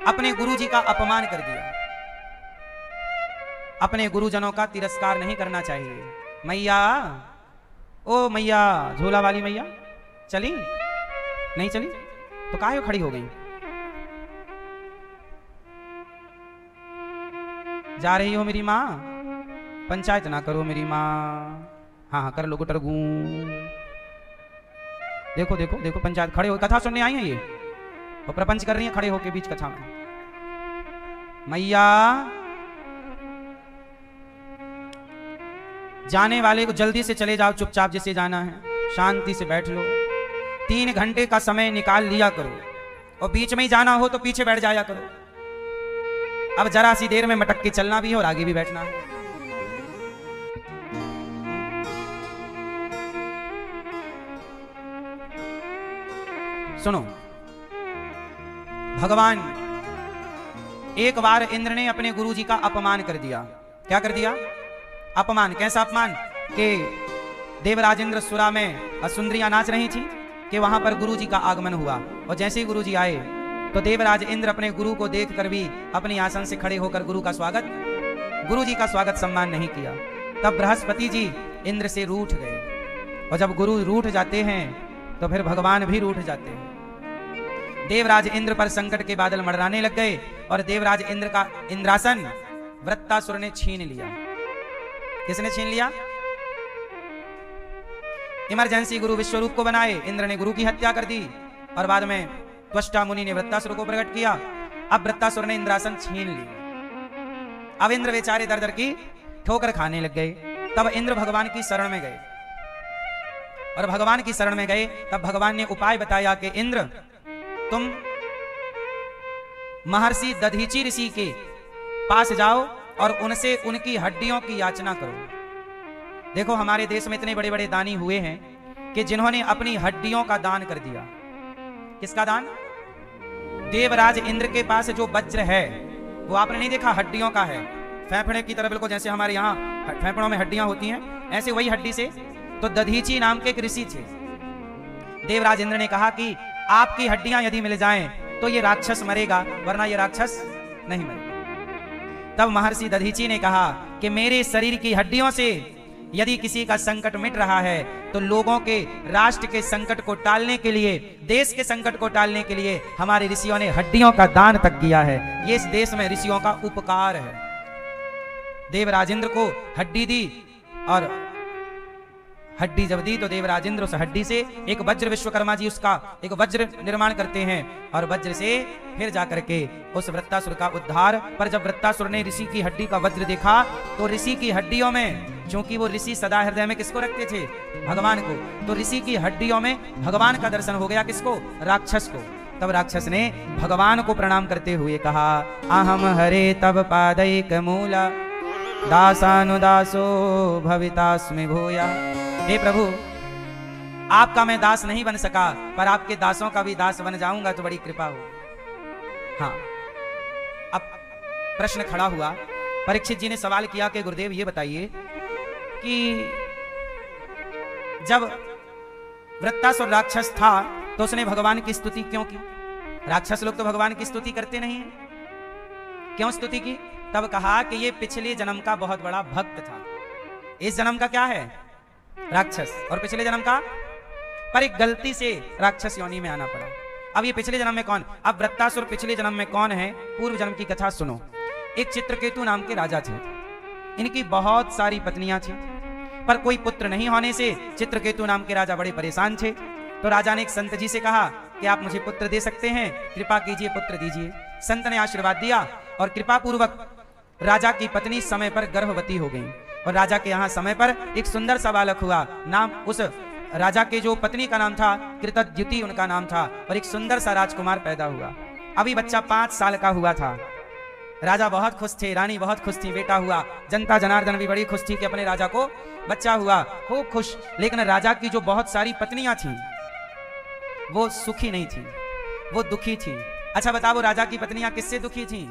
अपने गुरुजी का अपमान कर दिया। अपने गुरुजनों का तिरस्कार नहीं करना चाहिए। मैया, ओ मैया, झोला वाली मैया चली नहीं चली तो काहे खड़ी हो गई? जा रही हो मेरी माँ, पंचायत ना करो मेरी माँ। हाँ हाँ कर लो गुटरगू। देखो देखो देखो, पंचायत खड़े हो, कथा सुनने आई है ये, और प्रपंच कर रही है खड़े होके बीच कथा में। मैया, जाने वाले को जल्दी से चले जाओ, चुपचाप जिसे जाना है, शांति से बैठ लो। 3 घंटे का समय निकाल लिया करो, और बीच में ही जाना हो तो पीछे बैठ जाया करो। अब जरा सी देर में मटक के चलना भी है और आगे भी बैठना है। सुनो, भगवान, एक बार इंद्र ने अपने गुरुजी का अपमान कर दिया। क्या कर दिया? अपमान। कैसा अपमान? कि देवराज इंद्र सुरा में सुंदरियां नाच रही थी कि वहां पर गुरुजी का आगमन हुआ, और जैसे ही गुरुजी आए तो देवराज इंद्र अपने गुरु को देखकर भी अपनी आसन से खड़े होकर गुरुजी का स्वागत सम्मान नहीं किया। तब बृहस्पति जी इंद्र से रूठ गए, और जब गुरु रूठ जाते हैं तो फिर भगवान भी रूठ जाते हैं। देवराज इंद्र पर संकट के बादल मंडराने लग गए, और देवराज इंद्र का इंद्रासन वृत्तासुर ने छीन लिया। किसने छीन लिया? इमरजेंसी गुरु विश्वरूप को बनाए, इंद्र ने गुरु की हत्या कर दी, और बाद में त्वष्टा मुनि ने वृत्तासुर को प्रकट किया। अब वृत्तासुर ने इंद्रासन छीन लिया। अब इंद्र बेचारे दर दर की ठोकर खाने लग गए। तब इंद्र भगवान की शरण में गए, और भगवान की शरण में गए तब भगवान ने उपाय बताया कि इंद्र, तुम महर्षि दधीची ऋषि के पास जाओ और उनसे उनकी हड्डियों की याचना करो। देखो, हमारे देश में इतने बड़े बड़े दानी हुए हैं कि जिन्होंने अपनी हड्डियों का दान कर दिया। किसका दान? देवराज इंद्र के पास जो वज्र है वो आपने नहीं देखा, हड्डियों का है, फेफड़े की तरह, बिल्कुल जैसे हमारे यहाँ फेफड़ों में हड्डियां होती हैं, ऐसे वही हड्डी से। तो दधीची नाम के एक ऋषि थे। देवराज इंद्र ने कहा कि आपकी हड्डियां यदि मिल जाएं तो ये राक्षस मरेगा, वरना ये राक्षस नहीं मरेगा। तब महर्षि दधीची ने कहा कि मेरे शरीर की हड्डियों से यदि किसी का संकट मिट रहा है तो लोगों के, राष्ट्र के संकट को टालने के लिए, देश के संकट को टालने के लिए हमारे ऋषियों ने हड्डियों का दान तक किया है। ये इस देश में ऋषियों का उपकार है। देवराजेंद्र को हड्डी दी, और हड्डी जब दी तो देवराजेंद्र उस हड्डी से एक वज्र, विश्वकर्मा जी उसका एक वज्र निर्माण करते हैं, और वज्र से फिर जाकर के उस वृत्तासुर का उद्धार। पर जब वृत्तासुर ने ऋषि की हड्डी का वज्र देखा तो ऋषि की हड्डियों में, क्योंकि वो ऋषि सदा हृदय में किसको रखते थे? भगवान को। तो ऋषि की हड्डियों में भगवान का दर्शन हो गया, किसको? राक्षस को। तब राक्षस ने भगवान को प्रणाम करते हुए कहा, अहम हरे तब पादैक मूला दासानुदासो भवितास्मि भूया। हे प्रभु, आपका मैं दास नहीं बन सका, पर आपके दासों का भी दास बन जाऊंगा तो बड़ी कृपा हो। हाँ, अब प्रश्न खड़ा हुआ। परीक्षित जी ने सवाल किया कि गुरुदेव ये बताइए कि जब वृत्तासुर राक्षस था तो उसने भगवान की स्तुति क्यों की? राक्षस लोग तो भगवान की स्तुति करते नहीं है, क्यों स्तुति की? तब कहा कि ये पिछले जन्म का बहुत बड़ा भक्त था, इस जन्म का क्या है? राक्षस, और पिछले जन्म का, पर एक गलती से राक्षस योनि में आना पड़ा। अब ये पिछले जन्म में कौन? अब वृत्तासुर पिछले जन्म में कौन है? पूर्व जन्म की कथा सुनो। एक चित्रकेतु नाम के राजा थे, इनकी बहुत सारी पत्नियां थी, पर कोई पुत्र नहीं होने से चित्रकेतु नाम के राजा बड़े परेशान थे। तो राजा ने एक संत जी से कहा कि आप मुझे पुत्र दे सकते हैं, कृपा कीजिए पुत्र दीजिए। संत ने आशीर्वाद दिया और कृपा पूर्वक राजा की पत्नी समय पर गर्भवती हो गई, और राजा के यहाँ समय पर एक सुंदर सा बालक हुआ। नाम उस राजा के जो पत्नी का नाम था कृतद्युति उनका नाम था, और एक सुंदर सा राजकुमार पैदा हुआ। अभी बच्चा 5 साल का हुआ था। राजा बहुत खुश थे, रानी बहुत खुश थी, बेटा हुआ। जनता जनार्दन भी बड़ी खुश थी कि अपने राजा को बच्चा हुआ, खूब खुश। लेकिन राजा की जो बहुत सारी पत्नियां थीं वो सुखी नहीं थी, वो दुखी थी। अच्छा बताओ, राजा की पत्नियां किससे दुखी थी?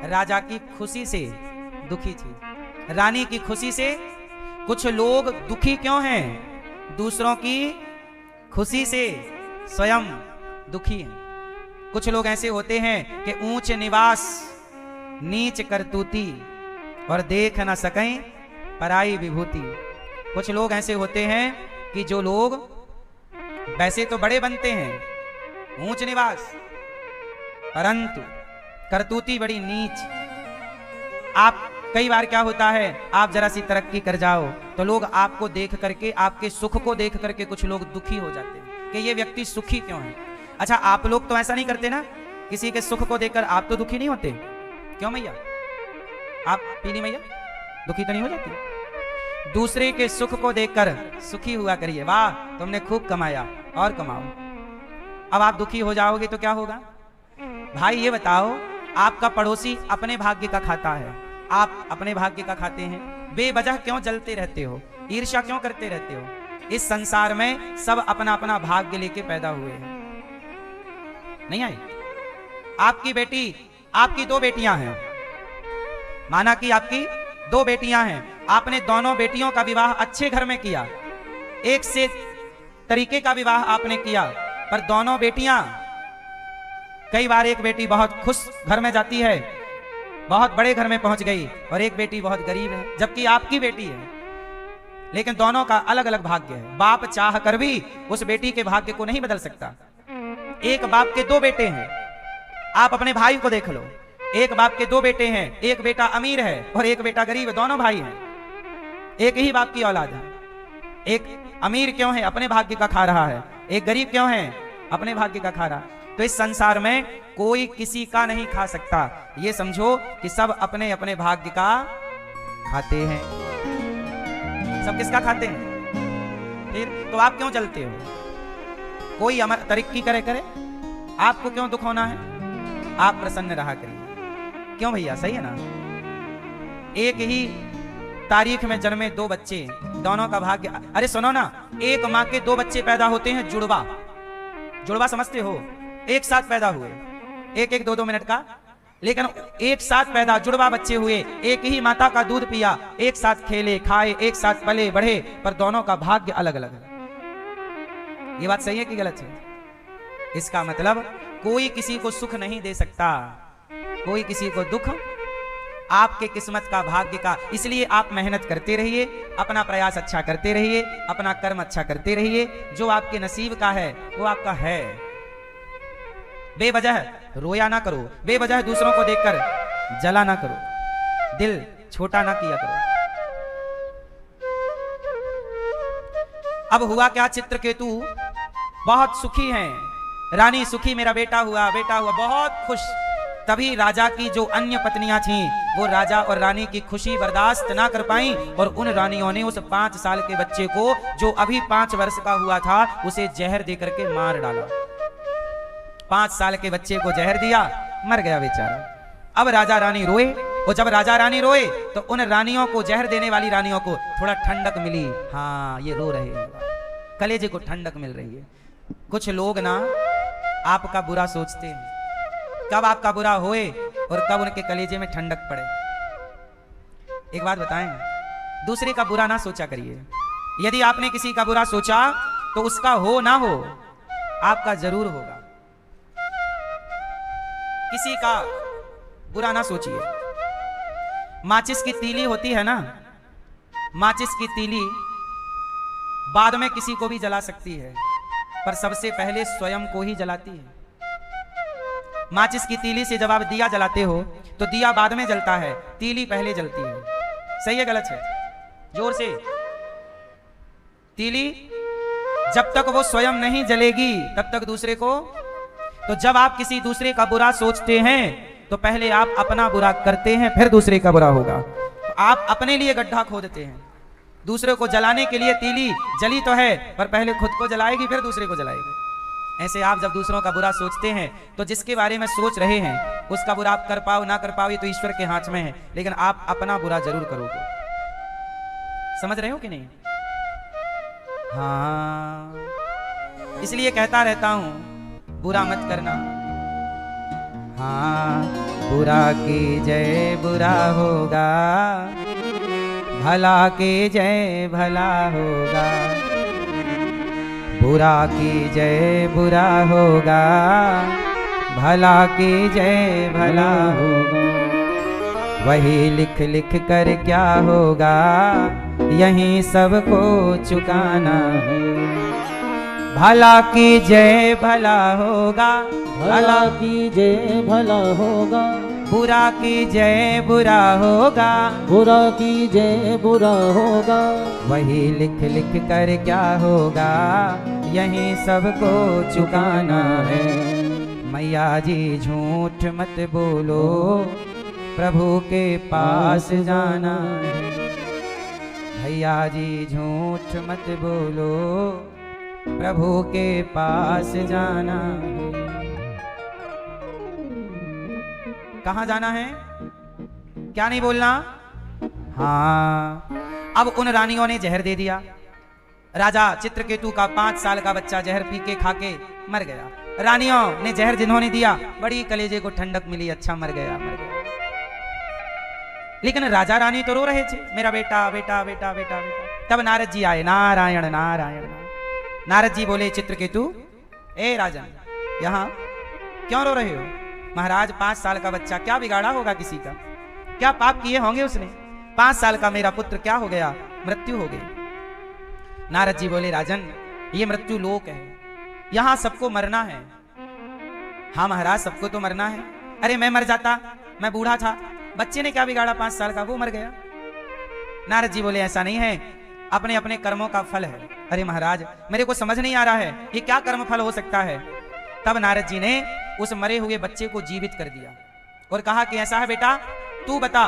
राजा की खुशी से दुखी थी, रानी की खुशी से। कुछ लोग दुखी क्यों हैं? दूसरों की खुशी से स्वयं दुखी हैं। कुछ लोग ऐसे होते हैं कि ऊंच निवास नीच करतूती और देख न सकें पराई विभूति। कुछ लोग ऐसे होते हैं कि जो लोग वैसे तो बड़े बनते हैं, ऊंच निवास, परंतु करतूती बड़ी नीच। आप कई बार क्या होता है, आप जरा सी तरक्की कर जाओ तो लोग आपको देख करके, आपके सुख को देख करके कुछ लोग दुखी हो जाते हैं कि ये व्यक्ति सुखी क्यों है। अच्छा, आप लोग तो ऐसा नहीं करते ना, किसी के सुख को देखकर आप तो दुखी नहीं होते, क्यों मैया? आप पीली मैया दुखी तो नहीं हो जाती? दूसरे के सुख को देखकर सुखी हुआ करिए, वाह तुमने खूब कमाया और कमाओ। अब आप दुखी हो जाओगे तो क्या होगा? भाई ये बताओ, आपका पड़ोसी अपने भाग्य का खाता है, आप अपने भाग्य का खाते हैं, बेवजह क्यों जलते रहते हो? ईर्ष्या क्यों करते रहते हो? इस संसार में सब अपना अपना भाग्य लेके पैदा हुए हैं। नहीं आई? आपकी बेटी, आपकी 2 बेटियां हैं, माना कि आपकी 2 बेटियां हैं, आपने दोनों बेटियों का विवाह अच्छे घर में किया, एक से तरीके का विवाह आपने किया, पर दोनों बेटियां, कई बार एक बेटी बहुत खुश घर में जाती है, बहुत बड़े घर में पहुंच गई, और एक बेटी बहुत गरीब है, जबकि आपकी बेटी है, लेकिन दोनों का अलग अलग भाग्य है। बाप चाह कर भी उस बेटी के भाग्य को नहीं बदल सकता। एक बाप के 2 बेटे हैं, आप अपने भाई को देख लो, एक बाप के 2 बेटे हैं, एक बेटा अमीर है और एक बेटा गरीब है, दोनों भाई हैं, एक ही बाप की औलाद है। एक अमीर क्यों है? अपने भाग्य का खा रहा है। एक गरीब क्यों है? अपने भाग्य का खा रहा। तो इस संसार में कोई किसी का नहीं खा सकता, ये समझो कि सब अपने अपने भाग्य का खाते हैं। सब किसका खाते हैं? फिर तो आप क्यों जलते हो? कोई तरक्की करे, आपको क्यों दुख होना है? आप प्रसन्न रहा करिए, क्यों भैया? सही है ना? एक ही तारीख में जन्मे 2 बच्चे, दोनों का भाग्य, अरे सुनो ना, एक माँ के 2 बच्चे पैदा होते हैं, जुड़वा। जुड़वा समझते हो? एक साथ पैदा हुए, एक 2-2 मिनट का, लेकिन एक साथ पैदा जुड़वा बच्चे हुए, एक ही माता का दूध पिया, एक साथ खेले खाए, एक साथ पले बढ़े, पर दोनों का भाग्य अलग अलग है। ये बात सही है कि गलत है? इसका मतलब कोई किसी को सुख नहीं दे सकता, कोई किसी को दुख, आपके किस्मत का, भाग्य का। इसलिए आप मेहनत करते रहिए, अपना प्रयास अच्छा करते रहिए, अपना कर्म अच्छा करते रहिए, जो आपके नसीब का है वो आपका है। बेवजह रोया ना करो, बेवजह दूसरों को देखकर जला ना करो, दिल छोटा ना किया करो। अब हुआ क्या, चित्रकेतु बहुत सुखी हैं, रानी सुखी, मेरा बेटा हुआ बहुत खुश। तभी राजा की जो अन्य पत्नियां थीं वो राजा और रानी की खुशी बर्दाश्त ना कर पाईं और उन रानियों ने उस 5 साल के बच्चे को जो अभी 5 वर्ष का हुआ था उसे जहर दे करके मार डाला। 5 साल के बच्चे को जहर दिया, मर गया बेचारा। अब राजा रानी रोए और जब राजा रानी रोए तो उन रानियों को, जहर देने वाली रानियों को थोड़ा ठंडक मिली। हाँ, ये रो रहे हैं, कलेजे को ठंडक मिल रही है। कुछ लोग ना आपका बुरा सोचते हैं, कब आपका बुरा होए और कब उनके कलेजे में ठंडक पड़े। एक बात बताएं, दूसरे का बुरा ना सोचा करिए। यदि आपने किसी का बुरा सोचा तो उसका हो ना हो, आपका जरूर होगा। किसी का बुरा ना सोचिए। माचिस की तीली होती है ना, माचिस की तीली बाद में किसी को भी जला सकती है, पर सबसे पहले स्वयं को ही जलाती है। माचिस की तीली से जब आप दिया जलाते हो तो दिया बाद में जलता है, तीली पहले जलती है। सही है गलत है? जोर से। तीली जब तक वो स्वयं नहीं जलेगी तब तक दूसरे को, तो जब आप किसी दूसरे का बुरा सोचते हैं तो पहले आप अपना बुरा करते हैं, फिर दूसरे का बुरा होगा। तो आप अपने लिए गड्ढा खोदते हैं, दूसरे को जलाने के लिए। तीली जली तो है पर पहले खुद को जलाएगी फिर दूसरे को जलाएगी। ऐसे आप जब दूसरों का बुरा सोचते हैं तो जिसके बारे में सोच रहे हैं उसका बुरा आप कर पाओ ना कर पाओ ये तो ईश्वर के हाथ में है, लेकिन आप अपना बुरा जरूर करोगे। समझ रहे हो कि नहीं? हाँ, इसलिए कहता रहता हूं बुरा मत करना। हाँ, बुरा की जय बुरा होगा, भला की जय भला होगा। बुरा की जय बुरा होगा, भला की जय भला होगा। वही लिख लिख कर क्या होगा, यहीं सबको चुकाना है। भला की जय भला होगा, भला की जय भला होगा। बुरा की जय बुरा होगा, बुरा की जय बुरा होगा। वही लिख लिख कर क्या होगा, यहीं सबको चुकाना है। मैया जी झूठ मत बोलो, प्रभु के पास जाना है। भैया जी झूठ मत बोलो, प्रभु के पास जाना है। कहाँ जाना है? क्या नहीं बोलना? हाँ, अब उन रानियों ने जहर दे दिया। राजा चित्रकेतु का 5 साल का बच्चा जहर पी के खा के मर गया। रानियों ने जहर जिन्होंने दिया, बड़ी कलेजे को ठंडक मिली, अच्छा मर गया मर गया। लेकिन राजा रानी तो रो रहे थे, मेरा बेटा बेटा बेटा बेटा बेटा। तब नारद जी आए, नारायण नारायण। नारद जी बोले, चित्रकेतु ए राजन, यहाँ क्यों रो रहे हो? महाराज 5 साल का बच्चा, क्या बिगाड़ा होगा किसी का? क्या पाप किए होंगे उसने? 5 साल का मेरा पुत्र क्या हो गया? मृत्यु हो गई। नारद जी बोले, राजन ये मृत्यु लोक है, यहां सबको मरना है। हाँ महाराज, सबको तो मरना है। अरे मैं मर जाता, मैं बूढ़ा था, बच्चे ने क्या बिगाड़ा? 5 साल का, वो मर गया। नारद जी बोले, ऐसा नहीं है, अपने अपने कर्मों का फल है। अरे महाराज, मेरे को समझ नहीं आ रहा है ये क्या कर्म फल हो सकता है। तब नारद जी ने उस मरे हुए बच्चे को जीवित कर दिया और कहा कि ऐसा है बेटा, तू बता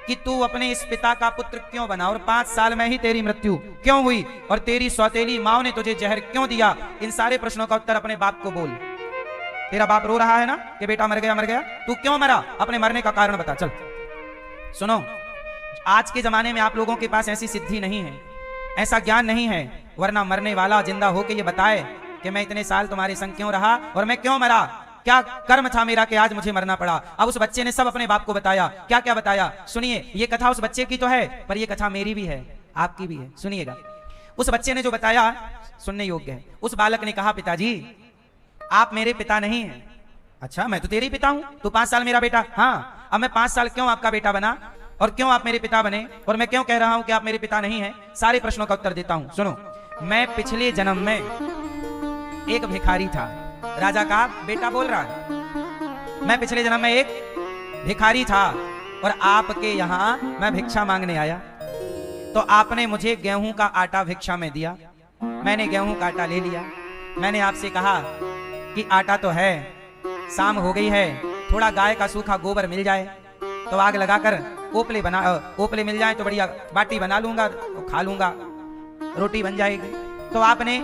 कि तू अपने इस पिता का पुत्र क्यों बना और 5 साल में ही तेरी मृत्यु क्यों हुई और तेरी सौतेली माँ ने तुझे जहर क्यों दिया? इन सारे प्रश्नों का उत्तर अपने बाप को बोल। तेरा बाप रो रहा है ना कि बेटा मर गया मर गया, तू क्यों मरा? अपने मरने का कारण बता। चल सुनो, आज के जमाने में आप लोगों के पास ऐसी सिद्धि नहीं है, ऐसा ज्ञान नहीं है, वरना मरने वाला जिंदा होके ये बताए कि मैं इतने साल तुम्हारे संग क्यों रहा और मैं क्यों मरा, क्या कर्म था मेरा कि आज मुझे मरना पड़ा। अब उस बच्चे ने सब अपने बाप को बताया। क्या क्या बताया? सुनिए, ये कथा उस बच्चे की तो है पर ये कथा मेरी भी है, आपकी भी है। सुनिएगा, उस बच्चे ने जो बताया सुनने योग्य है। उस बालक ने कहा, पिताजी आप मेरे पिता नहीं हैं। अच्छा, मैं तो तेरे पिता हूं, तू 5 साल मेरा बेटा। हाँ, अब मैं 5 साल क्यों आपका बेटा बना और क्यों आप मेरे पिता बने और मैं क्यों कह रहा हूं कि आप मेरे पिता नहीं हैं? सारे प्रश्नों का उत्तर देता हूं, सुनो। मैं पिछले जन्म में एक भिखारी था। राजा का बेटा बोल रहा है, मैं पिछले जन्म में एक भिखारी था और आपके यहाँ मैं भिक्षा मांगने आया, तो आपने मुझे गेहूं का आटा भिक्षा में दिया। मैंने गेहूं का आटा ले लिया। मैंने आपसे कहा कि आटा तो है, शाम हो गई है, थोड़ा गाय का सूखा गोबर मिल जाए तो आग लगाकर ओपले मिल जाए तो बढ़िया बाटी बना लूंगा तो खा लूंगा, रोटी बन जाएगी। तो आपने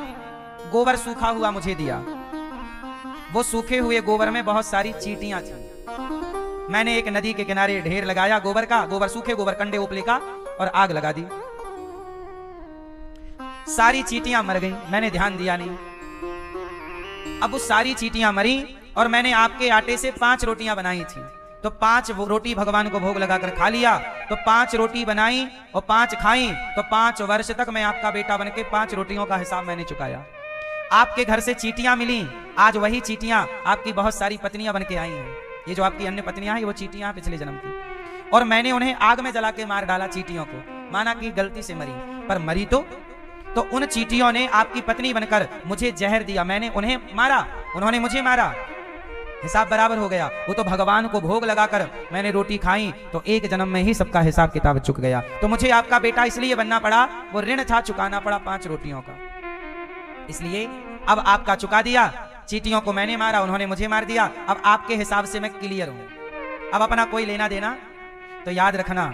गोबर सूखा हुआ मुझे दिया। वो सूखे हुए गोबर में बहुत सारी चींटियां थी। मैंने एक नदी के किनारे ढेर लगाया गोबर सूखे गोबर कंडे ओपले का, और आग लगा दी। सारी चींटियां मर गई, मैंने ध्यान दिया नहीं। अब वो सारी चींटियां मरी और मैंने आपके आटे से 5 रोटियां बनाई थी, तो 5 रोटी भगवान को भोग लगाकर खा लिया। तो 5 रोटी बनाई और 5 खाई, तो 5 वर्ष तक मैं आपका बेटा बनके 5 रोटियों का हिसाब मैंने चुकाया। आपके घर से चींटियां मिली, आज वही चींटियां आपकी बहुत सारी पत्नियां बनके आई हैं। ये जो आपकी अन्य पत्नियां हैं वो चींटियां पिछले जन्म की, और मैंने उन्हें आग में जला के मार डाला चींटियों को। माना कि गलती से मरी, पर मरी तो उन चींटियों ने आपकी पत्नी बनकर मुझे जहर दिया। मैंने उन्हें मारा, उन्होंने मुझे मारा, हिसाब बराबर हो गया। वो तो भगवान को भोग लगाकर मैंने रोटी खाई, तो एक जन्म में ही सबका हिसाब किताब चुक गया। तो मुझे आपका बेटा इसलिए बनना पड़ा, वो ऋण था, चुकाना पड़ा 5 रोटियों का। इसलिए अब आपका चुका दिया। चींटियों को मैंने मारा, उन्होंने मुझे मार दिया। अब आपके हिसाब से मैं क्लियर हूं, अब अपना कोई लेना देना। तो याद रखना,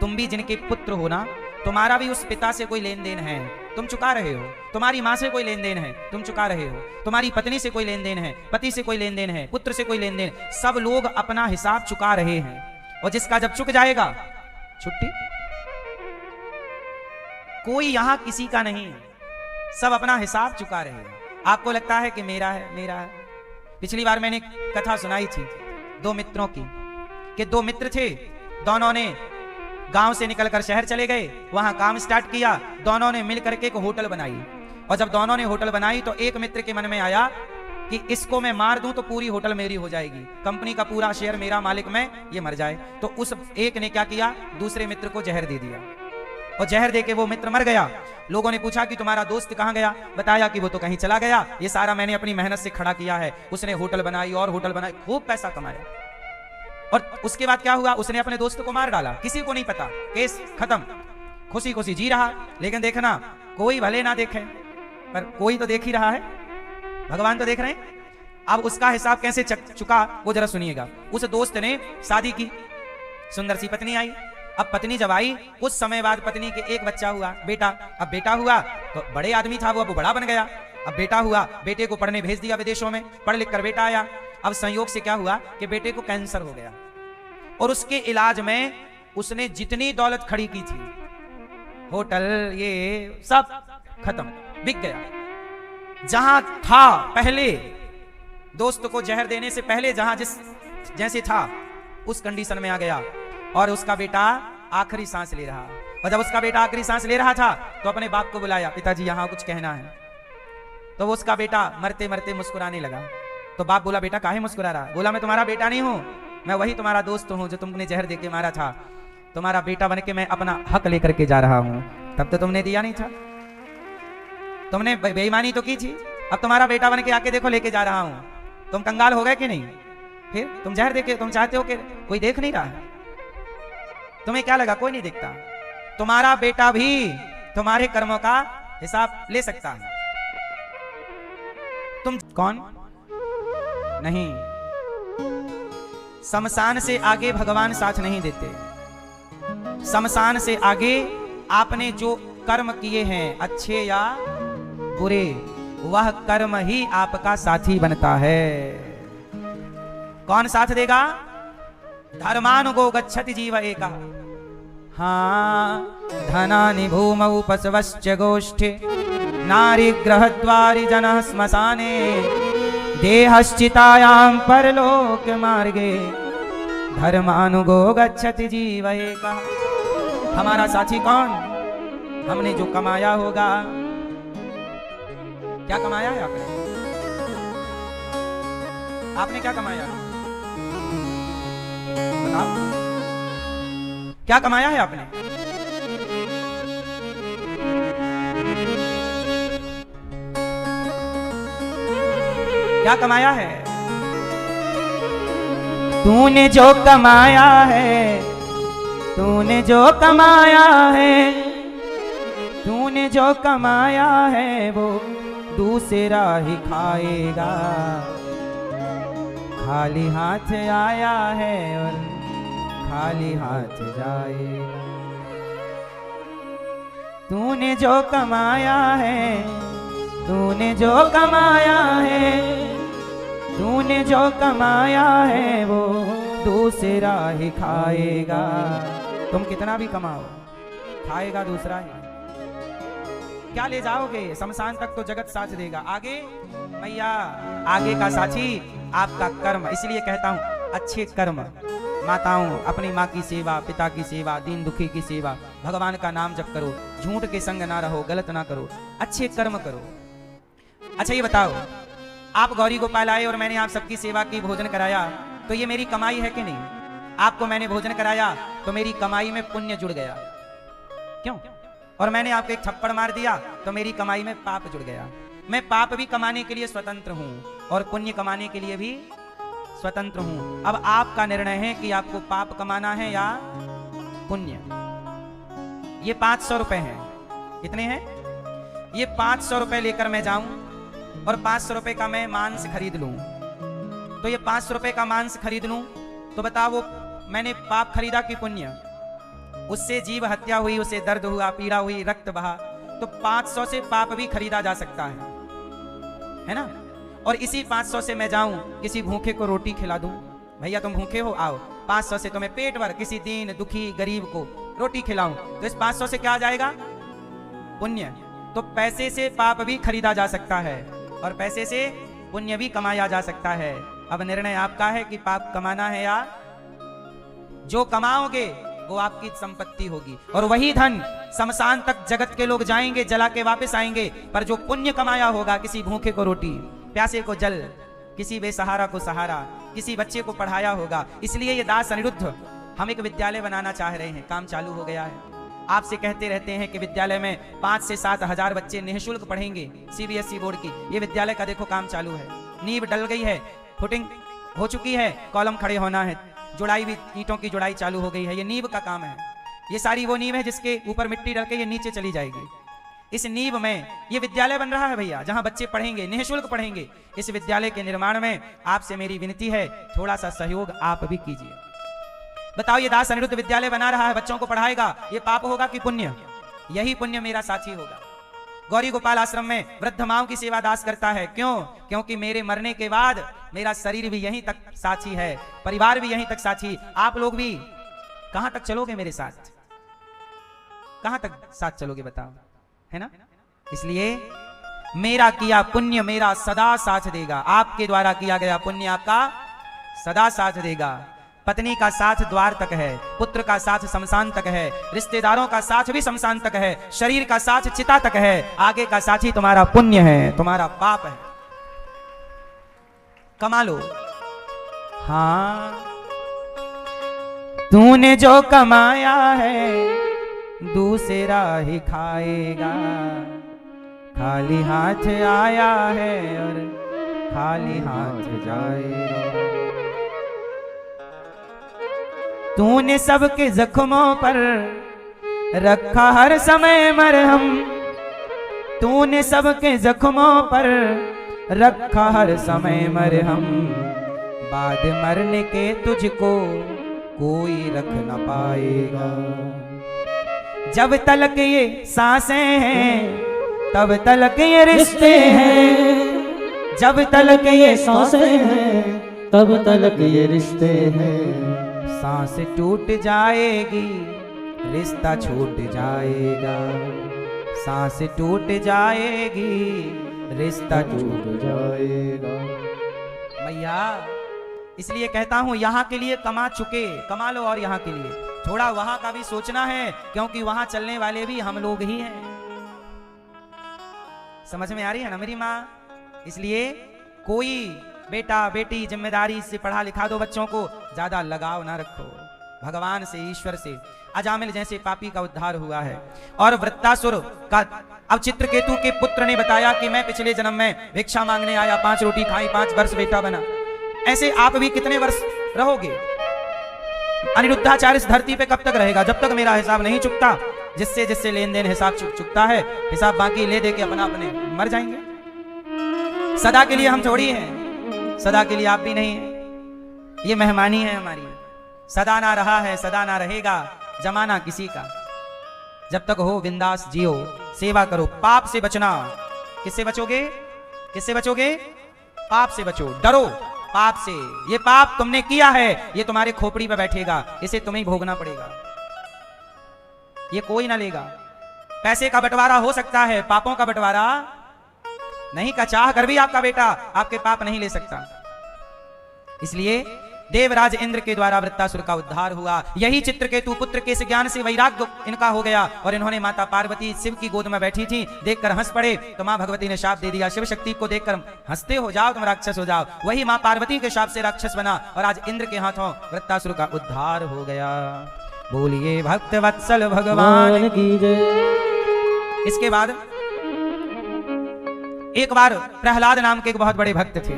तुम भी जिनके पुत्र हो ना, तुम्हारा भी उस पिता से कोई लेन देन है, तुम चुका रहे हो। तुम्हारी माँ से कोई लेन देन है, तुम चुका रहे हो। तुम्हारी पत्नी से कोई लेन देन है, पति से कोई लेन देन है, पुत्र से कोई लेन देन, सब लोग अपना हिसाब चुका रहे हैं। और जिसका जब चुक जाएगा छुट्टी, कोई यहां किसी का नहीं है, सब अपना हिसाब चुका रहे हैं। आपको लगता है कि मेरा है, मेरा है। पिछली बार मैंने कथा सुनाई थी 2 मित्रों की, कि 2 मित्र थे, दोनों ने गांव से निकलकर शहर चले गए, वहां काम स्टार्ट किया। दोनों ने मिलकर के एक होटल बनाई, और जब दोनों ने होटल बनाई तो एक मित्र के मन में आया कि इसको मैं मार दूं तो पूरी होटल मेरी हो जाएगी, कंपनी का पूरा शेयर मेरा, मालिक मैं, ये मर जाए। तो उस एक ने क्या किया, दूसरे मित्र को जहर दे दिया, और जहर देके वो मित्र मर गया। लोगों ने पूछा कि तुम्हारा दोस्त कहां गया, बताया कि वो तो कहीं चला गया, ये सारा मैंने अपनी मेहनत से खड़ा किया है। उसने होटल बनाई और होटल बनाई, खूब पैसा कमाया। और उसके बाद क्या हुआ, उसने अपने दोस्त को मार डाला, किसी को नहीं पता, केस खत्म, खुशी खुशी जी रहा। लेकिन देखना, कोई भले ना देखे, पर कोई तो देख ही रहा है, भगवान तो देख रहे हैं। अब उसका हिसाब कैसे चुका वो जरा सुनिएगा। उस दोस्त ने शादी की, सुंदर सी पत्नी आई। अब पत्नी जब आई, कुछ समय बाद पत्नी के एक बच्चा हुआ, बेटा। अब बेटा हुआ तो बड़े आदमी था वो, अब बड़ा बन गया। अब बेटा हुआ, बेटे को पढ़ने भेज दिया विदेशों में, पढ़ लिख कर बेटा आया। अब संयोग से क्या हुआ कि बेटे को कैंसर हो गया, और उसके इलाज में उसने जितनी दौलत खड़ी की थी, होटल ये सब खत्म, बिक गया। जहां था पहले, दोस्त को जहर देने से पहले जहां जैसे था उस कंडीशन में आ गया। और उसका बेटा आखिरी सांस ले रहा, और जब उसका बेटा आखिरी सांस ले रहा था तो अपने बाप को बुलाया, पिताजी यहां कुछ कहना है। तो वो उसका बेटा मरते मरते मुस्कुराने लगा। तो बाप बोला, बेटा काहे मुस्कुरा रहा? बोला, मैं तुम्हारा बेटा नहीं हूं, मैं वही तुम्हारा दोस्त हूं जो तुमने जहर देके मारा था। तुम्हारा बेटा बनके मैं अपना हक लेकर के जा रहा हूं, तब तो तुमने दिया नहीं था, तुमने बेईमानी तो की थी। अब तुम्हारा बेटा बनके आके देखो लेके जा रहा हूं। तुम कंगाल हो गए कि नहीं? फिर तुम जहर देके तुम चाहते हो कि कोई देख नहीं रहा है? तुम्हें क्या लगा कोई नहीं देखता? तुम्हारा बेटा भी तुम्हारे कर्मों का हिसाब ले सकता है। तुम कौन नहीं, शमशान से आगे भगवान साथ नहीं देते। शमशान से आगे आपने जो कर्म किए हैं, अच्छे या बुरे, वह कर्म ही आपका साथी बनता है। कौन साथ देगा? धर्मानुगो गच्छति जीव एका। हाँ, धनानि भूमौ पशवश्च गोष्ठे, नारी ग्रहद्वारि जनः श्मशाने, देहश्चितायां परलोक मार्गे, धर्मानुगो गच्छति जीव एका। हमारा साथी कौन? हमने जो कमाया होगा। क्या कमाया है आपने? आपने क्या कमाया? बताओ, क्या कमाया है आपने? क्या कमाया है? तूने जो कमाया है तूने जो कमाया है, तूने जो कमाया है वो दूसरा ही खाएगा। खाली हाथ आया है और खाली हाथ जाएगा। तूने जो कमाया है, तूने जो कमाया है, तूने जो कमाया है वो दूसरा ही खाएगा। तुम कितना भी कमाओ, खाएगा दूसरा ही। क्या ले जाओगे? शमशान तक तो जगत साथ देगा, आगे भैया आगे का साथी आपका कर्म। इसलिए कहता हूं अच्छे कर्म, माताओं अपनी माँ की सेवा, पिता की सेवा, दीन दुखी की सेवा, भगवान का नाम जप करो, झूठ के संग ना रहो, गलत ना करो, अच्छे कर्म करो। अच्छा ये बताओ, आप गौरी गोपाल आए और मैंने आप सबकी सेवा की, भोजन कराया, तो ये मेरी कमाई है कि नहीं? आपको मैंने भोजन कराया तो मेरी कमाई में पुण्य जुड़ गया, क्यों? और मैंने आपको एक थप्पड़ मार दिया तो मेरी कमाई में पाप जुड़ गया। मैं पाप भी कमाने के लिए स्वतंत्र हूं और पुण्य कमाने के लिए भी स्वतंत्र हूं। अब आपका निर्णय है कि आपको पाप कमाना है या पुण्य। ये 500 रुपए हैं, कितने हैं? ये 500 रुपए लेकर मैं जाऊं और 500 रुपए का मैं मांस खरीद लूं, तो ये 500 रुपए का मांस खरीद लूं तो बताओ वो मैंने पाप खरीदा कि पुण्य? उससे जीव हत्या हुई, उसे दर्द हुआ, पीड़ा हुई, रक्त बहा, तो 500 से पाप भी खरीदा जा सकता है ना? और इसी 500 से मैं जाऊं किसी भूखे को रोटी खिला दूं, भैया तुम भूखे हो आओ, 500 से तुम्हें पेट भर किसी दीन दुखी गरीब को रोटी खिलाऊं, तो इस 500 से क्या आ जाएगा? पुण्य। तो पैसे से पाप भी खरीदा जा सकता है और पैसे से पुण्य भी कमाया जा सकता है। अब निर्णय आपका है कि पाप कमाना है या जो कमाओगे वो आपकी संपत्ति होगी और वही धन शमशान तक जगत के लोग जाएंगे, जला के वापस आएंगे। पर जो पुण्य कमाया होगा, किसी भूखे को रोटी, प्यासे को जल, किसी बेसहारा को सहारा, किसी बच्चे को पढ़ाया होगा। इसलिए ये दास अनिरुद्ध, हम एक विद्यालय बनाना चाह रहे हैं, काम चालू हो गया है। आपसे कहते रहते हैं कि विद्यालय में 5 से 7 हजार बच्चे निःशुल्क पढ़ेंगे, सीबीएसई बोर्ड की। ये विद्यालय का देखो काम चालू है, नींव डल गई है, फुटिंग हो चुकी है, कॉलम खड़े होना है, जुड़ाई भी, ईंटों की जुड़ाई चालू हो गई है। ये नींव का काम है। ये सारी वो नींव है जिसके ऊपर मिट्टी डल के ये नीचे चली जाएगी। इस नींव में ये विद्यालय बन रहा है भैया, जहां बच्चे पढ़ेंगे, निःशुल्क पढ़ेंगे। इस विद्यालय के निर्माण में आपसे मेरी विनती है, थोड़ा सा सहयोग आप भी कीजिए। बताओ, ये दास अनिरुद्ध विद्यालय बना रहा है, बच्चों को पढ़ाएगा, ये पाप होगा कि पुण्य? यही पुण्य मेरा साथी होगा। गौरी गोपाल आश्रम में वृद्ध माओं की सेवा दास करता है, क्यों? क्योंकि मेरे मरने के बाद मेरा शरीर भी यहीं तक साथी है, परिवार भी यहीं तक साथी। आप लोग भी कहां तक चलोगे मेरे साथ? कहां तक साथ चलोगे बताओ, है ना? इसलिए मेरा किया पुण्य मेरा सदा साथ देगा। आपके द्वारा किया गया पुण्य आपका सदा साथ देगा। पत्नी का साथ द्वार तक है, पुत्र का साथ शमशान तक है, रिश्तेदारों का साथ भी शमशान तक है, शरीर का साथ चिता तक है। आगे का साथी तुम्हारा पुण्य है, तुम्हारा पाप है। कमा लो। हाँ, तूने जो कमाया है दूसरा ही खाएगा। खाली हाथ आया है और खाली हाथ जाएगा। तूने सबके जख्मों पर रखा हर समय मरहम। तूने सबके जख्मों पर रखा हर समय मरहम। बाद मरने के तुझको कोई रख न पाएगा। जब तलक ये सांसें हैं तब तलक ये रिश्ते हैं। जब तलक ये सांसें हैं तब तलक ये रिश्ते हैं। सांस टूट जाएगी रिश्ता छूट जाएगा। सांस टूट जाएगी रिश्ता छूट जाएगा। भैया इसलिए कहता हूं, यहां के लिए कमा चुके, कमा लो और यहां के लिए थोड़ा वहां का भी सोचना है, क्योंकि वहां चलने वाले भी हम लोग ही हैं। समझ में आ रही है ना मेरी माँ? इसलिए कोई बेटा बेटी जिम्मेदारी से पढ़ा लिखा दो बच्चों को, ज्यादा लगाव ना रखो भगवान से, ईश्वर से। अजामिल जैसे पापी का उद्धार हुआ है। और वृत्तासुर का, अब चित्रकेतु के पुत्र ने बताया कि मैं पिछले जन्म में भिक्षा मांगने आया, 5 रोटी खाई, 5 वर्ष बेटा बना। ऐसे आप भी कितने वर्ष रहोगे? अनिरुद्धाचार्य इस धरती पे कब तक रहेगा? जब तक मेरा हिसाब नहीं चुकता। जिससे जिससे लेन देन हिसाब चुकता है, हिसाब बाकी ले दे के अपना अपने मर जाएंगे। सदा के लिए हम थोड़ी हैं, सदा के लिए आप भी नहीं है। ये मेहमानी है हमारी। सदा ना रहा है, सदा ना रहेगा जमाना किसी का। जब तक हो बिंदास जियो, सेवा करो, पाप से बचना। किससे बचोगे? किससे बचोगे? पाप से बचो, डरो पाप से। ये पाप तुमने किया है, ये तुम्हारे खोपड़ी पे बैठेगा, इसे तुम्हें भोगना पड़ेगा, ये कोई ना लेगा। पैसे का बंटवारा हो सकता है, पापों का बंटवारा नहीं का। चाह कर भी आपका बेटा आपके पाप नहीं ले सकता। इसलिए देवराज इंद्र के द्वारा वृत्तासुर का उद्धार हुआ। यही चित्रकेतु पुत्र के इस ज्ञान से वैराग्य इनका हो गया और इन्होंने माता पार्वती शिव की गोद में बैठी थी, देखकर हंस पड़े। तो मां भगवती ने शाप दे दिया, शिव शक्ति को देखकर हंसते हो जाओ तुम राक्षस हो जाओ। वही मां पार्वती के शाप से राक्षस बना और आज इंद्र के हाथों वृत्तासुर का उद्धार हो गया। बोलिए भक्त वत्सल भगवान की जय। इसके बाद एक बार प्रहलाद नाम के एक बहुत बड़े भक्त थे।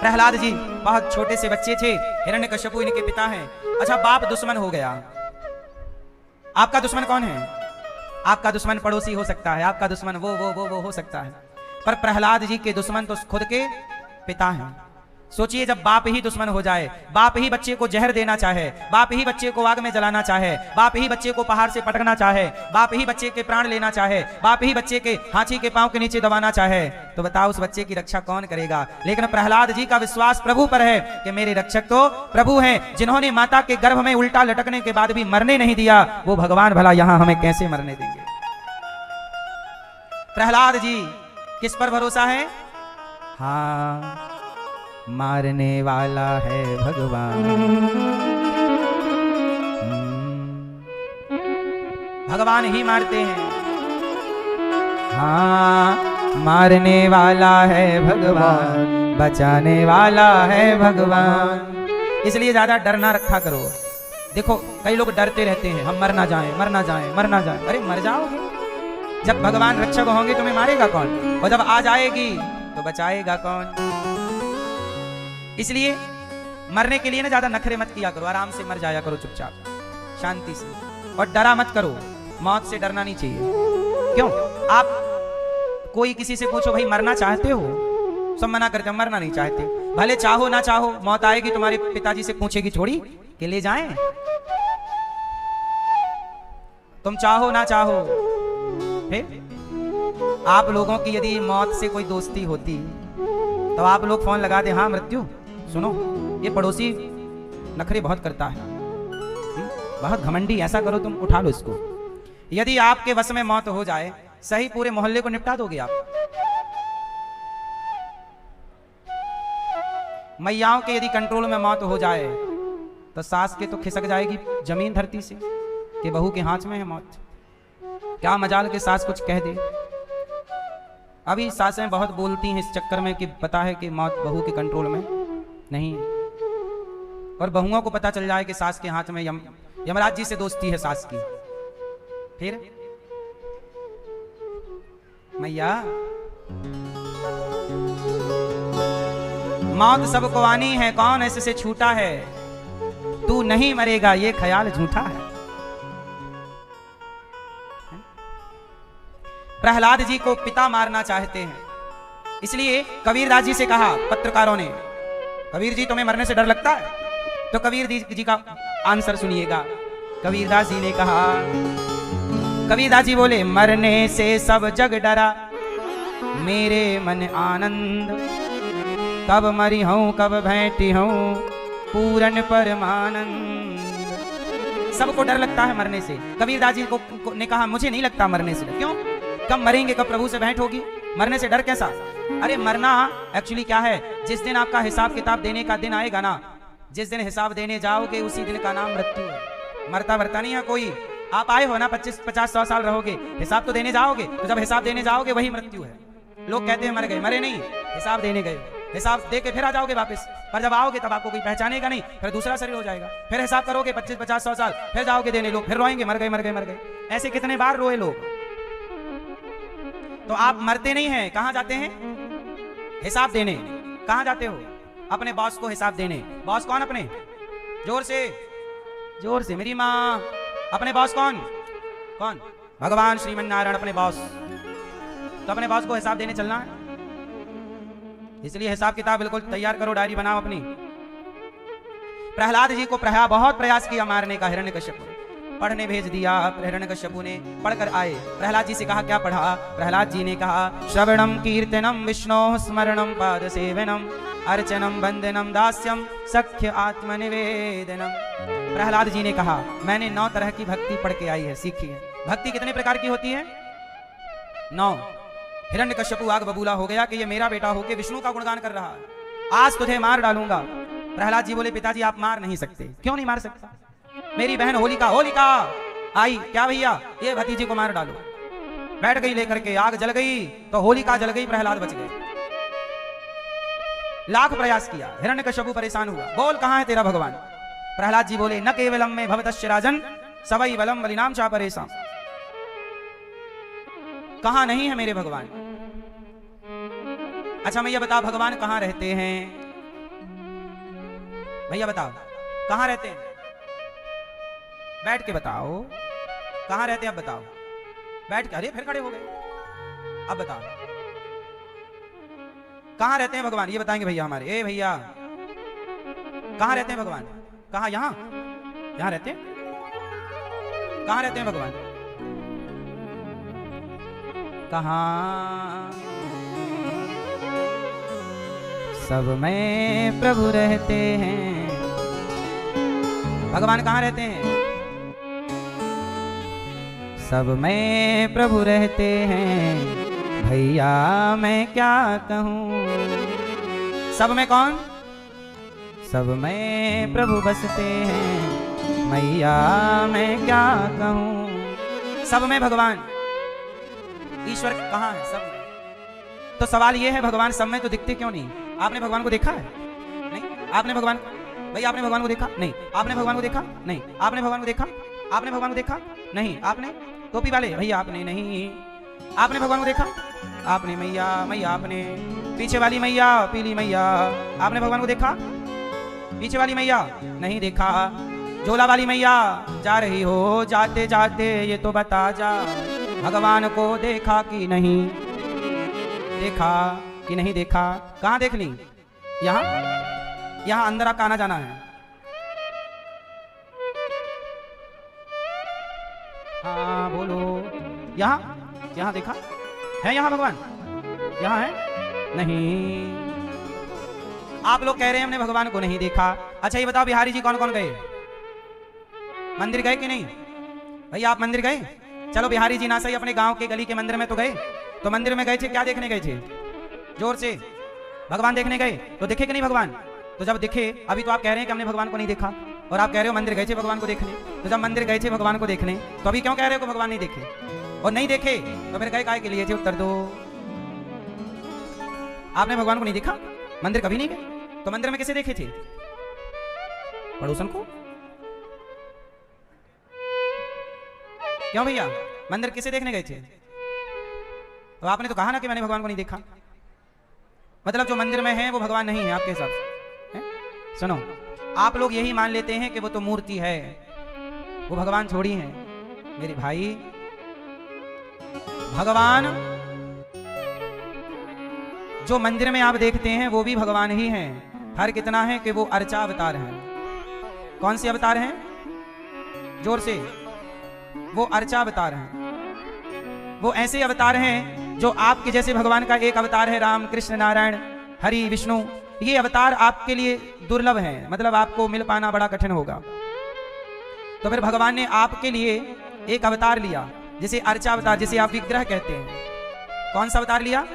प्रहलाद जी बहुत छोटे से बच्चे थे, हिरण्यकश्यपु इनके पिता हैं। अच्छा, बाप दुश्मन हो गया। आपका दुश्मन कौन है? आपका दुश्मन पड़ोसी हो सकता है, आपका दुश्मन वो हो सकता है, पर प्रहलाद जी के दुश्मन तो खुद के पिता हैं। सोचिए, जब बाप ही दुश्मन हो जाए, बाप ही बच्चे को जहर देना चाहे, बाप ही बच्चे को आग में जलाना चाहे, बाप ही बच्चे को पहाड़ से पटकना चाहे, बाप ही बच्चे के प्राण लेना चाहे, बाप ही बच्चे के हाथी के पांव के नीचे दबाना चाहे, तो बताओ उस बच्चे की रक्षा कौन करेगा? लेकिन प्रहलाद जी का विश्वास प्रभु पर है कि मेरे रक्षक तो प्रभु हैं, जिन्होंने माता के गर्भ में उल्टा लटकने के बाद भी मरने नहीं दिया, वो भगवान भला यहां हमें कैसे मरने देंगे? प्रहलाद जी किस पर भरोसा है? हाँ, मारने वाला है भगवान। भगवान ही मारते हैं। हाँ, मारने वाला है भगवान, बचाने वाला है भगवान। इसलिए ज्यादा डर ना रखा करो। देखो, कई लोग डरते रहते हैं, हम मर ना जाएं, मर ना जाएं, मर ना जाएं। अरे मर जाओगे, जब भगवान रक्षक होंगे तुम्हें मारेगा कौन? और जब आ जाएगी तो बचाएगा कौन? इसलिए मरने के लिए ना ज्यादा नखरे मत किया करो, आराम से मर जाया करो चुपचाप शांति से, और डरा मत करो। मौत से डरना नहीं चाहिए। क्यों? आप कोई किसी से पूछो, भाई मरना चाहते हो? सब मना करते हैं, मरना नहीं चाहते। भले चाहो ना चाहो, मौत आएगी, तुम्हारे पिताजी से पूछेगी थोड़ी कि ले जाएं? तुम चाहो ना चाहो। फिर आप लोगों की यदि मौत से कोई दोस्ती होती तो आप लोग फोन लगा दे, हाँ मृत्यु सुनो, ये पड़ोसी नखरे बहुत करता है, बहुत घमंडी, ऐसा करो तुम उठा लो इसको। यदि आपके वश में मौत हो जाए, सही पूरे मोहल्ले को निपटा दोगे आप। मैयाओं के यदि कंट्रोल में मौत हो जाए तो सास के तो खिसक जाएगी जमीन धरती से कि बहू के हाथ में है मौत। क्या मजाल के सास कुछ कह दे। अभी सासें बहुत बोलती हैं इस चक्कर में कि पता है कि मौत बहू के कंट्रोल में नहीं है, और बहुओं को पता चल जाए कि सास के हाथ में यमराज जी से दोस्ती है सास की, फिर मैया मौत सबको आनी है, कौन ऐसे से छूटा है, तू नहीं मरेगा ये ख्याल झूठा है। प्रहलाद जी को पिता मारना चाहते हैं, इसलिए कबीरदास जी से कहा पत्रकारों ने, कबीर जी तुम्हें मरने से डर लगता है? तो कबीर जी का आंसर सुनिएगा। कबीरदास जी ने कहा, कबीरदास जी बोले, मरने से सब जग डरा, मेरे मन आनंद, कब मरी हूं कब बैठी हूं, पूरन परमानंद। सबको डर लगता है मरने से। कबीरदास जी को ने कहा, मुझे नहीं लगता मरने से। क्यों? कब मरेंगे, कब प्रभु से भेंट होगी, मरने से डर कैसा? अरे मरना एक्चुअली क्या है, जिस दिन आपका हिसाब किताब देने का दिन आएगा ना, जिस दिन हिसाब देने जाओगे उसी दिन का नाम मृत्यु है। मरता वरता नहीं है कोई। आप आए हो ना 25-50-100 साल रहोगे, हिसाब तो देने जाओगे, तो जब हिसाब देने जाओगे वही मृत्यु है। लोग कहते हैं मर गए, मरे नहीं, हिसाब देने गए। हिसाब दे के फिर आ जाओगे वापस, पर जब आओगे तब आपको कोई पहचानेगा नहीं, फिर दूसरा शरीर हो जाएगा, फिर हिसाब करोगे 25-50-100 साल, फिर जाओगे देने, लोग फिर रोएंगे, मर गए मर गए मर गए। ऐसे कितने बार रोए लोग। तो आप मरते नहीं हैं, कहां जाते हैं? हिसाब देने। कहां जाते हो? अपने बॉस को हिसाब देने। बॉस कौन? अपने, जोर से जोर से, मेरी माँ। अपने बॉस कौन? कौन? भगवान श्रीमन नारायण अपने बॉस। तो अपने बॉस को हिसाब देने चलना है, इसलिए हिसाब किताब बिल्कुल तैयार करो, डायरी बनाओ अपनी। प्रहलाद जी को बहुत प्रयास किया मारने का हिरण्यकश्यप ने, पढ़ने भेज दिया। हिरण्यकश्यप ने पढ़कर आए, प्रहलाद जी से कहा क्या पढ़ा? प्रहलाद जी ने कहा श्रवणम कीर्तनम विष्णु स्मरणम पाद सेवनम अर्चनम वंदनम दास्यम सख्य आत्मनिवेदनम। प्रहलाद जी ने कहा मैंने 9 तरह की भक्ति पढ़ के आई है, सीखी है। भक्ति कितने प्रकार की होती है? 9। हिरण्यकश्यप आग बबूला हो गया कि ये मेरा बेटा होके विष्णु का गुणगान कर रहा है, आज तुझे मार डालूंगा। प्रहलाद जी बोले पिताजी आप मार नहीं सकते। क्यों नहीं मार सकता? मेरी बहन होलिका आई, क्या भैया ये भतीजी को मार डालो। बैठ गई लेकर के, आग जल गई तो होलिका जल गई, प्रहलाद बच गए। लाख प्रयास किया, हिरण्यकश्यप परेशान हुआ, बोल कहां है तेरा भगवान? प्रहलाद जी बोले न केवलम में भवतश्च राजन सवई बलम बलिनाम चा परेशान। कहां नहीं है मेरे भगवान? अच्छा भैया बताओ भगवान कहां रहते हैं? भैया बताओ कहां रहते हैं? बैठ के बताओ कहां रहते हैं, अब बताओ। बैठ के, अरे फिर खड़े हो गए। अब बताओ कहां रहते हैं भगवान, ये बताएंगे भैया हमारे। ए भैया कहां रहते हैं भगवान? कहां? यहां रहते हैं? कहां रहते हैं भगवान? कहां? सब में प्रभु रहते हैं। भगवान कहां रहते हैं? सब में प्रभु रहते हैं, भैया मैं क्या कहूँ। सब में कौन? सब में प्रभु बसते हैं, मैया मैं क्या कहूँ। सब में भगवान, ईश्वर कहाँ है? सब में। तो सवाल ये है भगवान सब में तो दिखते क्यों नहीं? आपने भगवान को देखा है? नहीं। आपने भगवान, भैया आपने भगवान को देखा? नहीं। आपने भगवान को देखा? नहीं। आपने भगवान को देखा? आपने भगवान को देखा? नहीं। आपने? टोपी वाले भैया आपने नहीं। आपने भगवान को देखा? आपने। मैया आपने। पीछे वाली मैया, पीली मैया, आपने भगवान को देखा? पीछे वाली मैया नहीं देखा। झोला वाली मैया जा रही हो, जाते जाते ये तो बता जा, भगवान को देखा कि नहीं देखा? कि नहीं देखा? कहाँ देख ली? यहाँ अंदर आपका आना जाना है। हाँ बोलो। यहाँ देखा है? यहाँ भगवान यहाँ है? नहीं। आप लोग कह रहे हैं हमने भगवान को नहीं देखा। अच्छा ये बताओ बिहारी जी कौन कौन गए? मंदिर गए कि नहीं? भैया आप मंदिर गए? चलो बिहारी जी ना सही अपने गांव के गली के मंदिर में तो गए। तो मंदिर में गए थे, क्या देखने गए थे? जोर से। भगवान देखने गए। तो दिखे कि नहीं भगवान? तो जब दिखे, अभी तो आप कह रहे हैं कि हमने भगवान को नहीं देखा, और आप कह रहे हो मंदिर गए थे भगवान को देखने। तो जब मंदिर गए थे भगवान को देखने, तो अभी क्यों कह रहे हो कि भगवान नहीं देखे? और नहीं देखे तो फिर गए काहे के लिए थे? उत्तर दो। आपने भगवान को नहीं देखा, मंदिर कभी नहीं गए, तो मंदिर में किसे देखे थे? पड़ोसन को। क्यों भैया मंदिर किसे देखने गए थे? तो आपने तो कहा ना कि मैंने भगवान को नहीं देखा। मतलब जो मंदिर में है वो भगवान नहीं है आपके हिसाब से? सुनो, आप लोग यही मान लेते हैं कि वो तो मूर्ति है, वो भगवान थोड़ी है। मेरे भाई भगवान जो मंदिर में आप देखते हैं वो भी भगवान ही हैं। फर्क इतना है कि वो अर्चा अवतार हैं। कौन से अवतार हैं? जोर से। वो अर्चा अवतार हैं। वो ऐसे अवतार हैं जो आपके जैसे भगवान का एक अवतार है राम, कृष्ण, नारायण, हरि, विष्णु। ये अवतार आपके लिए दुर्लभ हैं, मतलब आपको मिल पाना बड़ा कठिन होगा। तो फिर भगवान ने आपके लिए एक अवतार लिया, जिसे अर्चा अवतार, जिसे आप विग्रह कहते हैं। कौन सा अवतार लिया?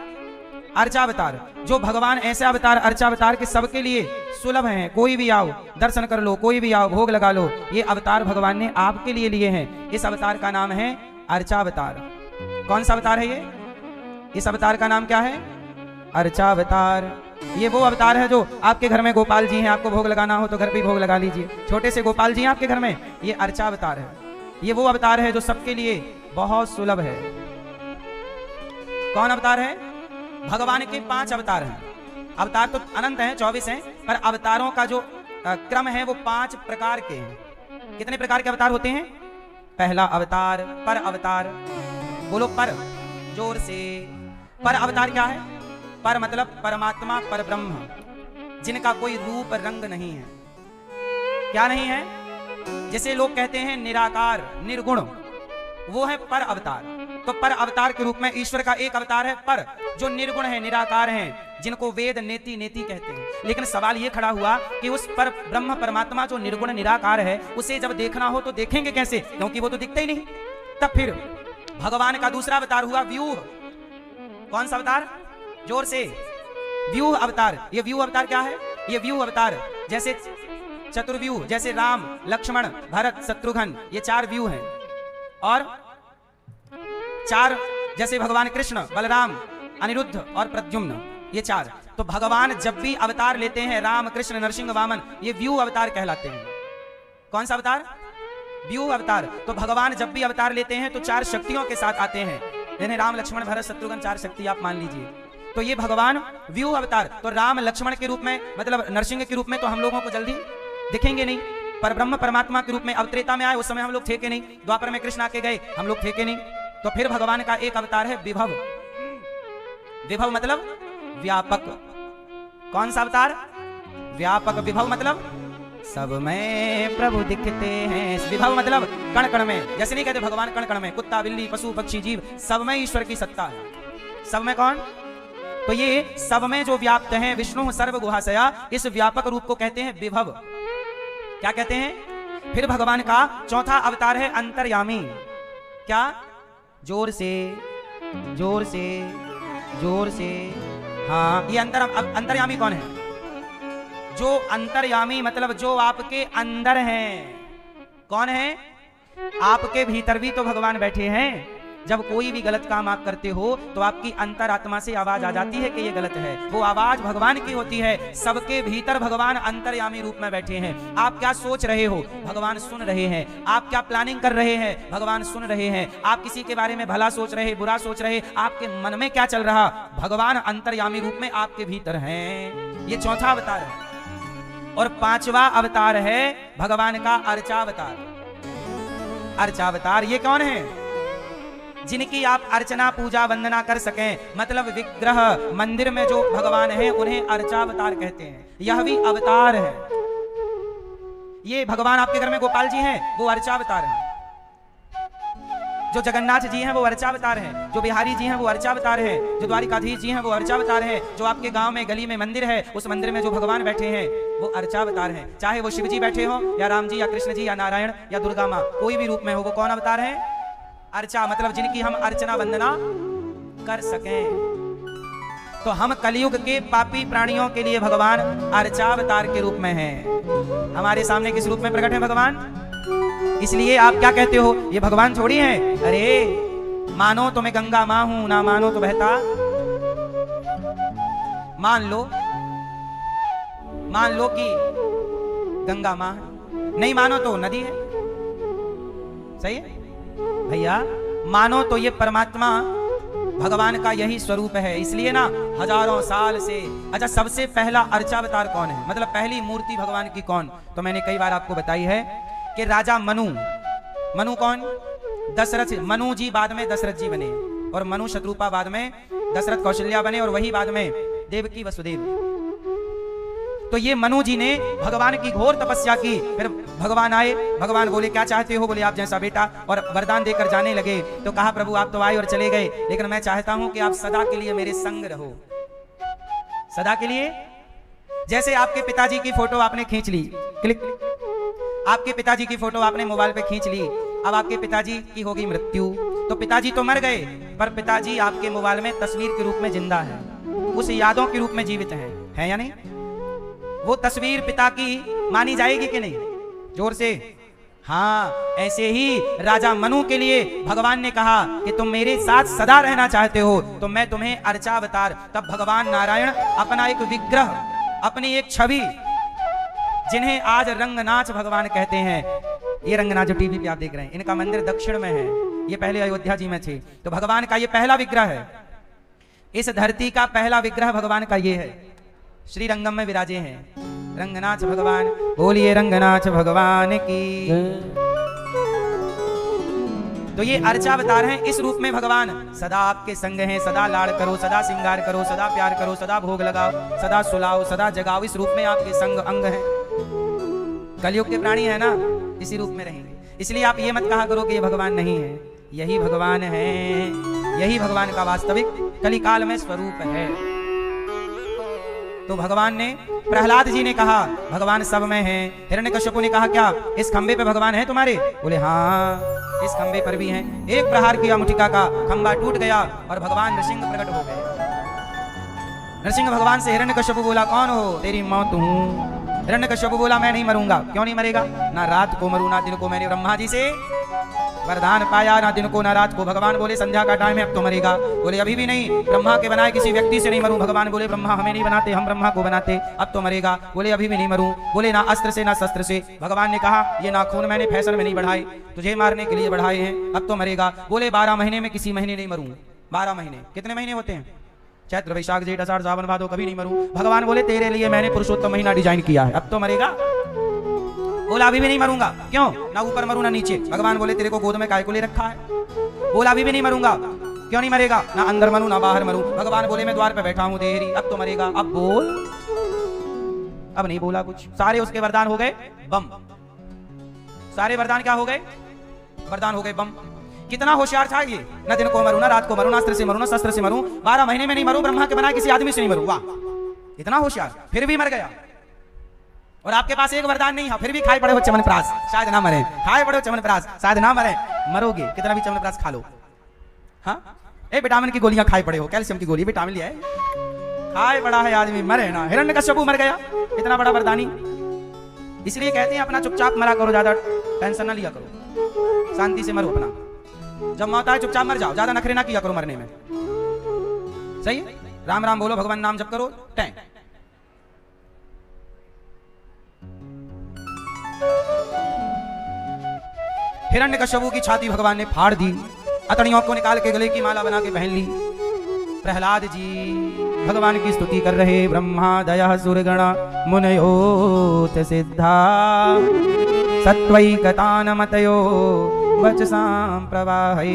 अर्चा अवतार। जो भगवान ऐसे अवतार, अर्चा अवतार के सबके लिए सुलभ हैं। कोई भी आओ दर्शन कर लो, कोई भी आओ भोग लगा लो। ये अवतार भगवान ने आपके लिए लिए हैं। इस अवतार का नाम है अर्चा अवतार। कौन सा अवतार है ये? इस अवतार का नाम क्या है? अर्चा अवतार। ये वो अवतार है जो आपके घर में गोपाल जी हैं, आपको भोग लगाना हो तो घर पे भोग लगा लीजिए। छोटे से गोपाल जी हैं आपके घर में, ये अर्चा अवतार है। ये वो अवतार है जो सबके लिए बहुत सुलभ है। कौन अवतार है? भगवान के 5 अवतार हैं। अवतार तो अनंत हैं, 24 हैं, पर अवतारों का जो क्रम है वो 5 प्रकार के हैं। कितने प्रकार के अवतार होते हैं? पहला अवतार पर अवतार। बोलो पर, जोर से। पर अवतार क्या है? पर मतलब परमात्मा, पर ब्रह्म, जिनका कोई रूप रंग नहीं है। क्या नहीं है? जैसे लोग कहते हैं निराकार, निर्गुण, वो है पर अवतार। तो पर अवतार के रूप में ईश्वर का एक अवतार है पर, जो निर्गुण है, निराकार हैं, जिनको वेद नेति नेति कहते हैं। लेकिन सवाल ये खड़ा हुआ कि उस पर ब्रह्म परमात्मा जो निर्गुण निराकार है, उसे जब देखना हो तो देखेंगे कैसे? क्योंकि वो तो दिखता ही नहीं। तब फिर भगवान का दूसरा अवतार हुआ व्यूह। कौन सा अवतार? जोर से। व्यूह अवतार। ये व्यूह अवतार क्या है? ये व्यूह अवतार जैसे चतुर्व्यूह, जैसे राम, लक्ष्मण, भरत, शत्रुघ्न, ये 4 व्यूह हैं। और 4 जैसे भगवान कृष्ण, बलराम, अनिरुद्ध और प्रद्युम्न, ये 4। तो भगवान जब भी अवतार लेते हैं, राम, कृष्ण, नरसिंह, वामन, ये व्यूह अवतार कहलाते हैं। कौन सा अवतार? व्यूह अवतार। तो भगवान जब भी अवतार लेते हैं तो 4 शक्तियों के साथ आते हैं। जिन्हें राम, लक्ष्मण, भरत, शत्रुघ्न 4 शक्ति आप मान लीजिए। तो ये भगवान व्यूह अवतार। तो राम लक्ष्मण के रूप में, मतलब नरसिंह के रूप में तो हम लोगों को जल्दी दिखेंगे नहीं। पर ब्रह्म परमात्मा के रूप में अवत्रेता में आए, उस समय हम लोग थे के नहीं। द्वापर में कृष्ण आके गए, हम लोग थे के नहीं। तो फिर भगवान का एक अवतार है विभव। विभव मतलब व्यापक। कौन सा अवतार? व्यापक। विभव मतलब सब में प्रभु दिखते हैं। विभव मतलब कण कण में। जैसे नहीं कहते भगवान कण कण में, कुत्ता, बिल्ली, पशु, पक्षी, जीव, सब में ईश्वर की सत्ता है। सब में कौन? तो ये सब में जो व्याप्त है, विष्णु सर्व गुहाशया, इस व्यापक रूप को कहते हैं विभव। क्या कहते हैं? फिर भगवान का चौथा अवतार है अंतर्यामी। क्या? जोर से, जोर से, जोर से। हाँ, ये अंतर्यामी कौन है? जो अंतर्यामी मतलब जो आपके अंदर हैं। कौन है? आपके भीतर भी तो भगवान बैठे हैं। जब कोई भी गलत काम आप करते हो तो आपकी अंतरात्मा से आवाज आ जाती है कि ये गलत है। वो आवाज भगवान की होती है। सबके भीतर भगवान अंतर्यामी रूप में बैठे हैं। आप क्या सोच रहे हो, भगवान सुन रहे हैं। आप क्या प्लानिंग कर रहे हैं, भगवान सुन रहे हैं। आप किसी के बारे में भला सोच रहे, बुरा सोच रहे, आपके मन में क्या चल रहा, भगवान अंतर्यामी रूप में आपके भीतर हैं। ये चौथा अवतार है। और 5वां अवतार है भगवान का अर्चावतार। अर्चावतार ये कौन है? जिनकी आप अर्चना, पूजा, वंदना कर सकें। मतलब विग्रह, मंदिर में जो भगवान है उन्हें अर्चावतार कहते हैं। यह भी अवतार है। ये भगवान आपके घर में गोपाल जी हैं, वो अर्चावतार हैं। जो जगन्नाथ जी हैं वो अर्चावतार हैं। जो बिहारी जी हैं वो अर्चावतार हैं। जो द्वारिकाधीश जी हैं वो अर्चावतार हैं। जो आपके गांव में गली में मंदिर है, उस मंदिर में जो भगवान बैठे हैं वो अर्चावतार हैं। चाहे वो शिव जी बैठे हो, या राम जी, या कृष्ण जी, या नारायण, या दुर्गा माँ, कोई भी रूप में हो, वो कौन अवतार है? अर्चा। मतलब जिनकी हम अर्चना वंदना कर सकें। तो हम कलयुग के पापी प्राणियों के लिए भगवान अर्चावतार के रूप में हैं। हमारे सामने किस रूप में प्रकट है भगवान? इसलिए आप क्या कहते हो, ये भगवान थोड़ी हैं। अरे मानो तो मैं गंगा माँ हूं, ना मानो तो बहता। मान लो कि गंगा माँ है, नहीं मानो तो नदी है। सही है भैया? मानो तो ये परमात्मा भगवान का यही स्वरूप है। इसलिए ना हजारों साल से। अच्छा, सबसे पहला अर्चावतार कौन है, मतलब पहली मूर्ति भगवान की कौन? तो मैंने कई बार आपको बताई है कि राजा मनु। मनु कौन? दशरथ। मनु जी बाद में दशरथ जी बने, और मनु शत्रुपा बाद में दशरथ कौशल्या बने, और वही बाद में देवकी वसुदेव। तो ये मनु जी ने भगवान की घोर तपस्या की। फिर भगवान आए, भगवान बोले क्या चाहते हो? बोले आप जैसा बेटा, और वरदान देकर जाने लगे। तो कहा प्रभु आप तो आए और चले गए, लेकिन मैं चाहता हूं कि आप सदा के लिए मेरे संग रहो। सदा के लिए? जैसे आपके पिताजी की फोटो आपने खींच ली, क्लिक, आपके पिताजी की फोटो आपने मोबाइल पे खींच ली। अब आपके पिताजी की होगी मृत्यु, तो पिताजी तो मर गए, पर पिताजी आपके मोबाइल में तस्वीर के रूप में जिंदा है, उस यादों के रूप में जीवित है या नहीं? वो तस्वीर पिता की मानी जाएगी कि नहीं? जोर से। हाँ, ऐसे ही राजा मनु के लिए भगवान ने कहा कि तुम मेरे साथ सदा रहना चाहते हो तो मैं तुम्हें अर्चावतार। तब भगवान नारायण अपना एक विग्रह, अपनी एक छवि, जिन्हें आज रंगनाच भगवान कहते हैं। ये रंगनाच जो टीवी पे आप देख रहे हैं, इनका मंदिर दक्षिण में है, ये पहले अयोध्या जी में थे। तो भगवान का ये पहला विग्रह है। इस धरती का पहला विग्रह भगवान का ये है। श्री रंगम में विराजे हैं। रंगनाथ भगवान, बोलिए रंगनाथ भगवान की। तो ये अर्चा बता रहे हैं, इस रूप में भगवान सदा आपके संग हैं। सदा लाड़ करो, सदा श्रृंगार करो, सदा प्यार करो, सदा भोग लगाओ, सदा सुलाओ, सदा जगाओ। इस रूप में आपके संग अंग हैं। कलयुग के प्राणी है ना, इसी रूप में रहेंगे। इसलिए आप ये मत कहा करो कि ये भगवान नहीं है, यही भगवान है, यही भगवान का वास्तविक कलिकाल में स्वरूप है। तो भगवान ने, प्रहलाद जी ने कहा भगवान सब में है। हिरण्यकश्यपु ने कहा क्या इस खंबे पे भगवान है तुम्हारे? बोले हाँ, इस खंबे पर भी हैं। एक प्रहार किया मुठिका का, खंबा टूट गया और भगवान नृसिंह प्रकट हो गए। नृसिंह भगवान से हिरण्यकश्यपु बोला कौन हो? तेरी मौत हूं। हिरण्यकश्यपु बोला मैं नहीं मरूंगा। क्यों नहीं मरेगा? ना रात को मरूं ना दिन को। मैंने ब्रह्मा जी से वरदान पाया, ना दिन को ना रात को। भगवान बोले संध्या का टाइम है, अब तो मरेगा। बोले अभी भी नहीं, ब्रह्मा के बनाए किसी व्यक्ति से नहीं मरूं। भगवान बोले ब्रह्मा हमें नहीं बनाते, हम ब्रह्मा को बनाते, अब तो मरेगा। बोले अभी भी नहीं मरूं। बोले ना अस्त्र से ना शस्त्र से। भगवान ने कहा ये नाखून मैंने फैशन में नहीं बढ़ाए, तुझे मारने के लिए बढ़ाए हैं, अब तो मरेगा। बोले 12 महीने में किसी महीने नहीं मरूं। 12 महीने कितने महीने होते हैं? चैत्र वैशाख जेठ आषाढ़ सावन भादो, कभी नहीं मरूं। भगवान बोले तेरे लिए मैंने पुरुषोत्तम महीना डिजाइन किया है, अब तो मरेगा। बोला अभी भी नहीं मरूंगा। क्यों? ना ऊपर मरूं ना नीचे। भगवान बोले तेरे को गोद में काय को ले रखा है। बोला अभी भी नहीं मरूंगा। क्यों नहीं मरेगा? ना अंदर मरूं ना बाहर मरूं। भगवान बोले मैं द्वार पे बैठा हूं देहरी, अब तो मरेगा। अब बोल। अब नहीं बोला कुछ। सारे उसके वरदान हो गए बम। सारे वरदान क्या हो गए? वरदान हो गए बम। कितना होशियार था ये। ना दिन को मरूं ना रात को मरूं, ना अस्त्र से मरूं ना शस्त्र से मरूं, 12 महीने में नहीं मरूं, ब्रह्मा के बनाए किसी आदमी से नहीं मरूं। वाह, इतना होशियार, फिर भी मर गया। और आपके पास एक वरदान नहीं है, फिर भी खाए पड़े हो च्यवनप्राश, शायद ना मरे। खाए पड़े हो च्यवनप्राश, शायद ना मरे। मरोगे, कितना भी च्यवनप्राश खा लो। हाँ, ए विटामिन की गोलियां खाए पड़े हो, कैल्शियम की गोली, विटामिन लिया है, खाए पड़ा है आदमी, मरे ना। हिरण्यकश्यपु मर गया, इतना बड़ा वरदानी। इसलिए कहते हैं अपना चुपचाप मरा करो, ज्यादा टेंशन ना लिया करो, शांति से मरो अपना। जब मौत आए चुपचाप मर जाओ, ज्यादा नखरे ना किया करो मरने में। सही है? राम राम बोलो, भगवान नाम जप करो, टैंक। हिरण्यकश्यपु की छाती भगवान ने फाड़ दी, अतड़ियों को निकाल के गले की माला बना के पहन ली। प्रहलाद जी भगवान की स्तुति कर रहे। ब्रह्मा दया सुरगण मुनयोत सिद्धा सत्वैकतानमतयो वचसां प्रवाहे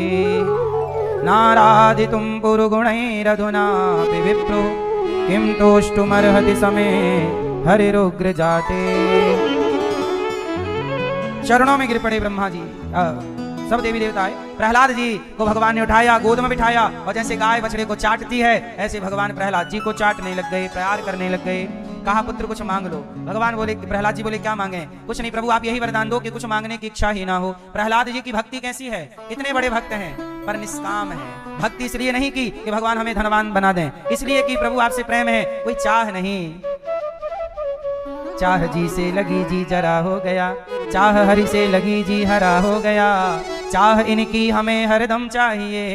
नाराधितुं पुरुगुणैरधुनापि विप्रो किं तोष्टुमर्हति समे हरिरुग्र जाते। चरणों में गिर पड़े ब्रह्मा जी, सब देवी देवता आए। प्रहलाद जी को भगवान ने उठाया, गोद में बिठाया, और जैसे गाय बछड़े को चाटती है ऐसे भगवान प्रहलाद जी को चाटने लग गए, प्यार करने लग गए। कहा पुत्र कुछ मांग लो। भगवान बोले, प्रहलाद जी बोले क्या मांगे? कुछ नहीं प्रभु, आप यही वरदान दो कि कुछ मांगने की इच्छा ही ना हो। प्रहलाद जी की भक्ति कैसी है? इतने बड़े भक्त हैं पर निष्काम है। भक्ति इसलिए नहीं की कि भगवान हमें धनवान बना दें, इसलिए कि प्रभु आपसे प्रेम है, कोई चाह नहीं। चाह जी से लगी जी जरा हो गया, चाह हरि से लगी जी हरा हो गया। चाह इनकी हमें हरदम चाहिए,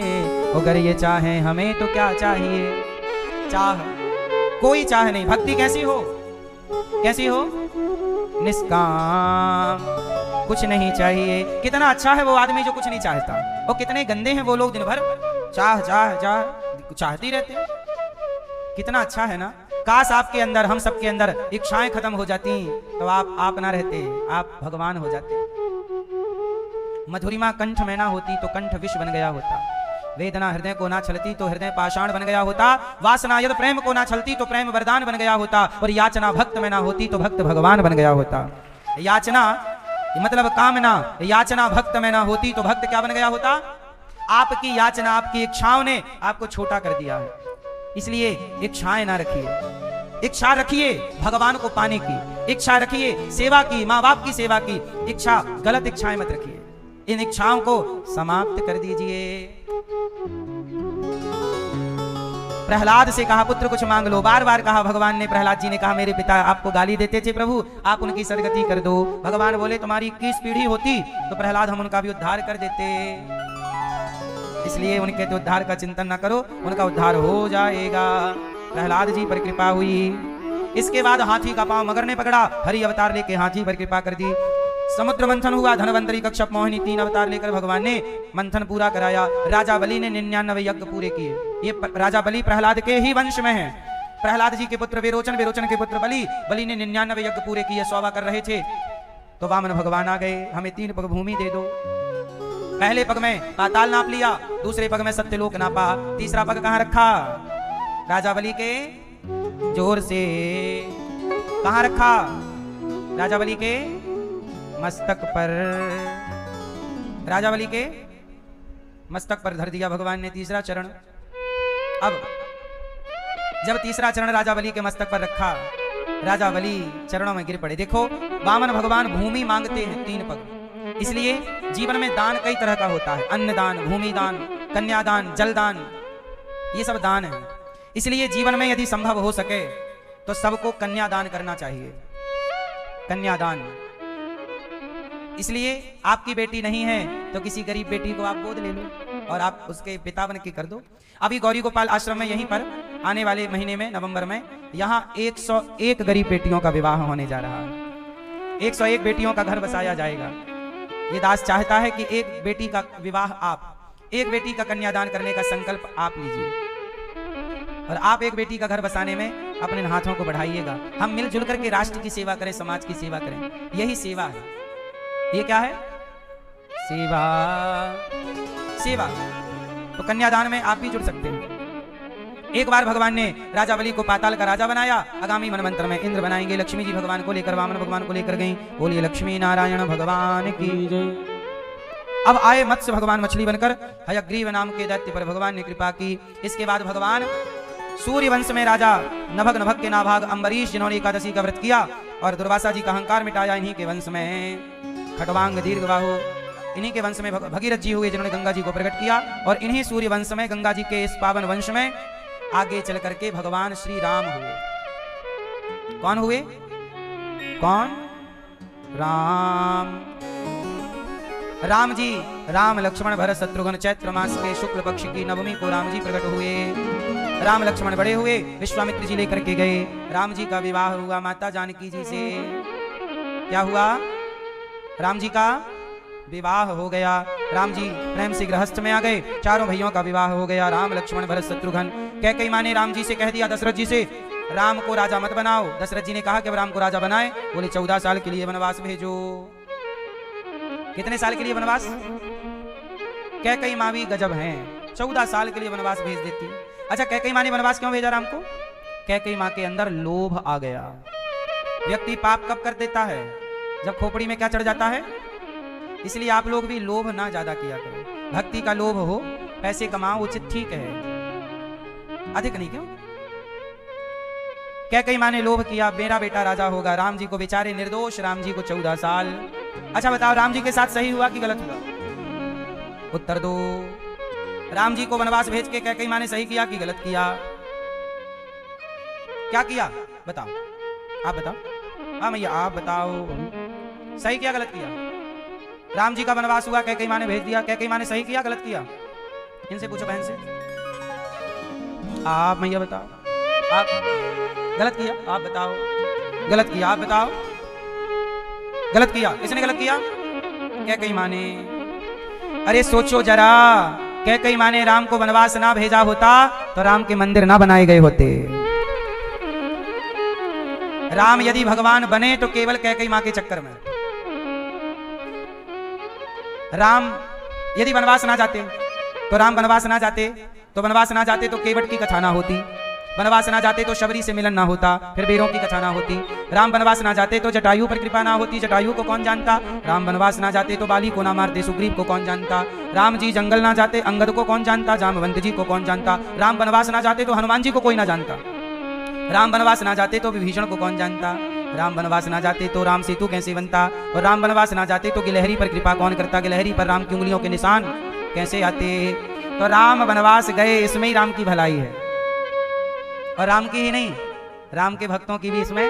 अगर ये चाहे हमें तो क्या चाहिए। चाह, कोई चाह नहीं। भक्ति कैसी हो? कैसी हो? निष्काम, कुछ नहीं चाहिए। कितना अच्छा है वो आदमी जो कुछ नहीं चाहता, और कितने गंदे हैं वो लोग दिन भर चाह चाह चाह चाहती रहते हैं। कितना अच्छा है ना। काश आपके अंदर, हम सबके अंदर इच्छाएं खत्म हो जाती तो आप ना रहते, आप भगवान हो जाते। मधुरिमा कंठ में ना होती तो कंठ विष बन गया होता। वेदना हृदय को ना छलती तो हृदय पाषाण बन गया होता। वासना यदि प्रेम को ना छलती तो प्रेम वरदान बन गया होता। और याचना भक्त में ना होती तो भक्त भगवान बन गया होता। याचना मतलब कामना, याचना भक्त में ना होती तो भक्त क्या बन गया होता? आपकी याचना, आपकी इच्छाओं ने आपको छोटा कर दिया है। इसलिए इच्छाएं ना रखिए। इच्छा रखिए भगवान को पाने की, इच्छा रखिए सेवा की, माँ बाप की सेवा की। इच्छा, गलत इच्छाएं मत रखिए। इन इच्छाओं को समाप्त कर दीजिए। प्रहलाद से कहा पुत्र कुछ मांग लो। बार बार कहा भगवान ने। प्रहलाद जी ने कहा मेरे पिता आपको गाली देते थे प्रभु, आप उनकी सदगति कर दो। भगवान बोले तुम्हारी 21 पीढ़ी होती तो प्रहलाद हम उनका भी उद्धार कर देते, इसलिए उनके तो उद्धार का चिंतन न करो, उनका उद्धार हो जाएगा। प्रहलाद जी पर कृपा हुई। इसके बाद हाथी का पांव मगर ने पकड़ा, हरि अवतार लेके हाथी पर कृपा कर दी। समुद्र मंथन हुआ, धनवंतरी, कश्यप, मोहिनी 3 अवतार लेकर भगवान ने मंथन पूरा कराया। राजा बलि ने 99 यज्ञ पूरे किए। ये राजा बलि प्रहलाद के ही वंश में है। प्रहलाद जी के पुत्र विरोचन, विरोचन के पुत्र बलि, बलि ने 99 यज्ञ पूरे किए, 100 कर रहे थे तो वामन भगवान आ गए, हमें 3 पग भूमि दे दो। पहले पग में पाताल नाप लिया, दूसरे पग में सत्यलोक नापा, तीसरा पग कहां रखा? राजा बलि के जोर से कहां रखा? राजा बलि के मस्तक पर, राजा बलि के मस्तक पर धर दिया भगवान ने तीसरा चरण। अब जब तीसरा चरण राजा बलि के मस्तक पर रखा, राजा बलि चरणों में गिर पड़े। देखो वामन भगवान भूमि मांगते हैं 3 पग, इसलिए जीवन में दान कई तरह का होता है, अन्न दान, भूमि दान, कन्यादान, जल दान, ये सब दान है। इसलिए जीवन में यदि संभव हो सके तो सबको कन्यादान करना चाहिए, कन्यादान। इसलिए आपकी बेटी नहीं है तो किसी गरीब बेटी को आप गोद ले लो और आप उसके पिता बन के कर दो। अभी गौरी गोपाल आश्रम में यहीं पर आने वाले महीने में नवंबर में यहाँ 101 गरीब बेटियों का विवाह होने जा रहा है। 101 बेटियों का घर बसाया जाएगा। ये दास चाहता है कि एक बेटी का विवाह आप, एक बेटी का कन्यादान करने का संकल्प आप लीजिए और आप एक बेटी का घर बसाने में अपने हाथों को बढ़ाइएगा। हम मिलजुल करके राष्ट्र की सेवा करें, समाज की सेवा करें, यही सेवा है। ये क्या है? सेवा, सेवा। तो कन्यादान में आप भी जुड़ सकते हैं। एक बार भगवान ने राजा बलि को पाताल का राजा बनाया, आगामी मनमंत्र में इंद्र बनाएंगे। लक्ष्मी जी भगवान को लेकर वामन भगवान को लेकर गई। बोलिए लक्ष्मी नारायण भगवान की जय। अब आए मत्स्य भगवान मछली बनकर, हयग्रीव नाम के दैत्य पर भगवान ने कृपा की। इसके बाद भगवान सूर्य वंश में राजा नभग, नभग के नाभाग अम्बरीश, जिन्होंने एकादशी का व्रत किया और दुर्वासा जी का अहंकार मिटाया, इन्हीं के वंश में खटवांग दीर्घबाहु, इन्हीं के वंश में भगीरथ जी हुए, जिन्होंने गंगा जी को प्रकट किया। और इन्हीं सूर्य वंश में, गंगा जी के इस पावन वंश में आगे चल करके भगवान श्री राम हुए। कौन हुए? कौन? राम। राम जी, राम लक्ष्मण भरत शत्रुघ्न, चैत्र मास के शुक्ल पक्ष की नवमी को राम जी प्रकट हुए। राम लक्ष्मण बड़े हुए, विश्वामित्र जी लेकर के गए। राम जी का विवाह हुआ माता जानकी जी से। क्या हुआ? राम जी का विवाह हो गया। राम जी प्रेम से गृहस्थ में आ गए। चारों भाइयों का विवाह हो गया, राम लक्ष्मण भरत शत्रुघ्न। कैकेयी माँ ने राम जी से कह दिया, दशरथ जी से, राम को राजा मत बनाओ। दशरथ जी ने कहा कि अब राम को राजा बनाए। बोले 14 साल के लिए वनवास भेजो। कितने साल के लिए वनवास? कैकेयी माँ भी गजब हैं, 14 साल के लिए वनवास भेज देती। अच्छा, कैकेयी माँ ने वनवास क्यों भेजा राम को? कैकेयी माँ के अंदर लोभ आ गया। व्यक्ति पाप कब कर देता है? जब खोपड़ी में क्या चढ़ जाता है। इसलिए आप लोग भी लोभ ना ज्यादा किया करो। भक्ति का लोभ हो, पैसे कमाओ उचित, ठीक है, अधिक नहीं। क्यों? कैकेयी माँ ने लोभ किया, मेरा बेटा राजा होगा। राम जी को बेचारे निर्दोष राम जी को 14 साल। अच्छा बताओ, राम जी के साथ सही हुआ कि गलत हुआ? उत्तर दो। राम जी को वनवास भेज के कैकेयी माँ ने सही किया कि गलत किया? क्या किया बताओ, आप बताओ। हाँ मैया आप बताओ, सही किया गलत किया? राम जी का वनवास हुआ, कैकेयी माँ ने भेज दिया, कैकेयी माँ ने सही किया गलत किया? इनसे पूछो, बहन से। आप मैया बताओ। आप गलत किया, आप बताओ। गलत किया, आप बताओ। गलत किया, किसने गलत किया? कैकेयी माँ ने। अरे सोचो जरा, कैकेयी माँ ने राम को वनवास ना भेजा होता तो राम के मंदिर ना बनाए गए होते। राम यदि भगवान बने तो केवल कैकेयी माँ के चक्कर में। राम यदि वनवास ना जाते तो राम वनवास ना जाते तो वनवास ना जाते तो केवट की कथा ना होती। वनवास ना जाते तो शबरी से मिलन ना होता, फिर बेरों की कथा ना होती। राम वनवास ना जाते तो जटायु पर कृपा ना होती, जटायु को कौन जानता। राम वनवास ना जाते तो बाली को ना मारते, सुग्रीव को कौन जानता। राम जी जंगल ना जाते, अंगद को कौन जानता, जामवंत जी को कौन जानता। राम वनवास ना जाते तो हनुमान जी को कोई ना जानता। राम वनवास ना जाते तो विभीषण को कौन जानता। राम वनवास ना जाते तो राम सेतु कैसे बनता। और राम वनवास ना जाते तो गिलहरी पर कृपा कौन करता, गिलहरी पर राम की उंगलियों के निशान कैसे आते। तो राम वनवास गए, इसमें ही राम की भलाई है। और राम की ही नहीं, राम के भक्तों की भी इसमें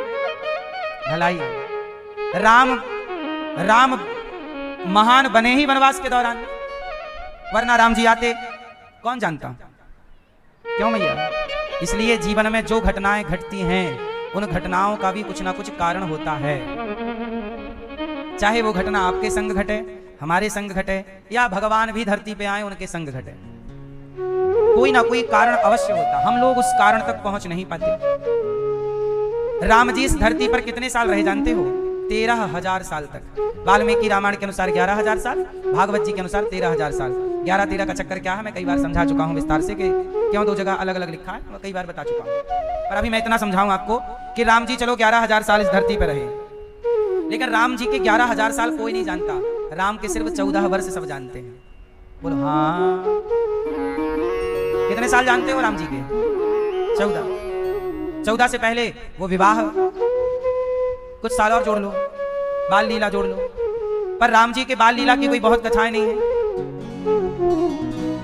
भलाई है। राम महान बने ही वनवास के दौरान, वरना राम जी आते कौन जानता। क्यों भैया? इसलिए जीवन में जो घटनाएं घटती हैं उन घटनाओं का भी कुछ ना कुछ कारण होता है। चाहे वो घटना आपके संग घटे, हमारे संग घटे, या भगवान भी धरती पे आए उनके संग घटे। कोई ना कोई कारण अवश्य होता, हम लोग उस कारण तक पहुंच नहीं पाते। राम जी इस धरती पर कितने साल रहे जानते हो? 13,000 साल तक। वाल्मीकि रामायण के अनुसार 11,000 साल, भागवत जी के अनुसार 13,000 साल। 11-13 का चक्कर क्या है मैं कई बार समझा चुका हूं विस्तार से कि क्यों दो जगह अलग अलग लिखा है, मैं कई बार बता चुका हूं। पर अभी मैं इतना समझाऊं आपको कि राम जी चलो 11,000 साल इस धरती पर रहे, लेकिन राम जी के 11,000 साल कोई नहीं जानता, राम के सिर्फ 14 वर्ष सब जानते हैं। बोलो हाँ, कितने साल जानते हो राम जी के? 14 से पहले वो विवाह, कुछ साल और जोड़ लो, बाल लीला जोड़ लो, पर राम जी के बाल लीला की कोई बहुत कथाएं नहीं है।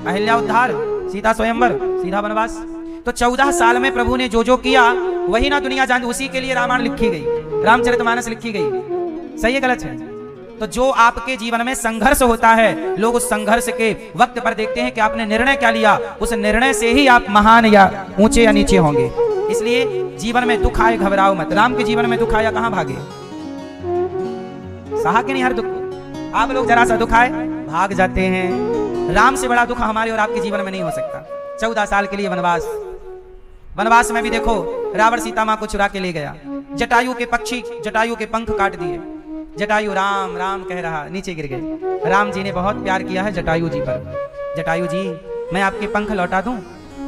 अहिल्या उद्धार, सीता स्वयंवर, सीधा वनवास। तो 14 साल में प्रभु ने जो जो किया वही ना दुनिया जानती, उसी के लिए रामायण लिखी गई, रामचरितमानस लिखी गई। सही है गलत है? तो जो आपके जीवन में संघर्ष होता है, लोग उस संघर्ष के वक्त पर देखते हैं कि आपने निर्णय क्या लिया, उस निर्णय से ही आप महान या ऊंचे या नीचे होंगे। इसलिए जीवन में दुख आए घबराओ मत। राम के जीवन में दुख आया कहां भागे? सहा के नहीं हर दुख। आप लोग जरा सा दुख आए भाग जाते हैं। राम से बड़ा दुख हमारे और आपके जीवन में नहीं हो सकता। 14 साल के लिए वनवास, वनवास में भी देखो रावण सीता मां को चुरा के ले गया, जटायु के पक्षी, जटायु के पंख काट दिए, जटायु राम राम कह रहा, नीचे गिर गए। राम जी ने बहुत प्यार किया है जटायु जी पर। जटायु जी मैं आपके पंख लौटा दूं?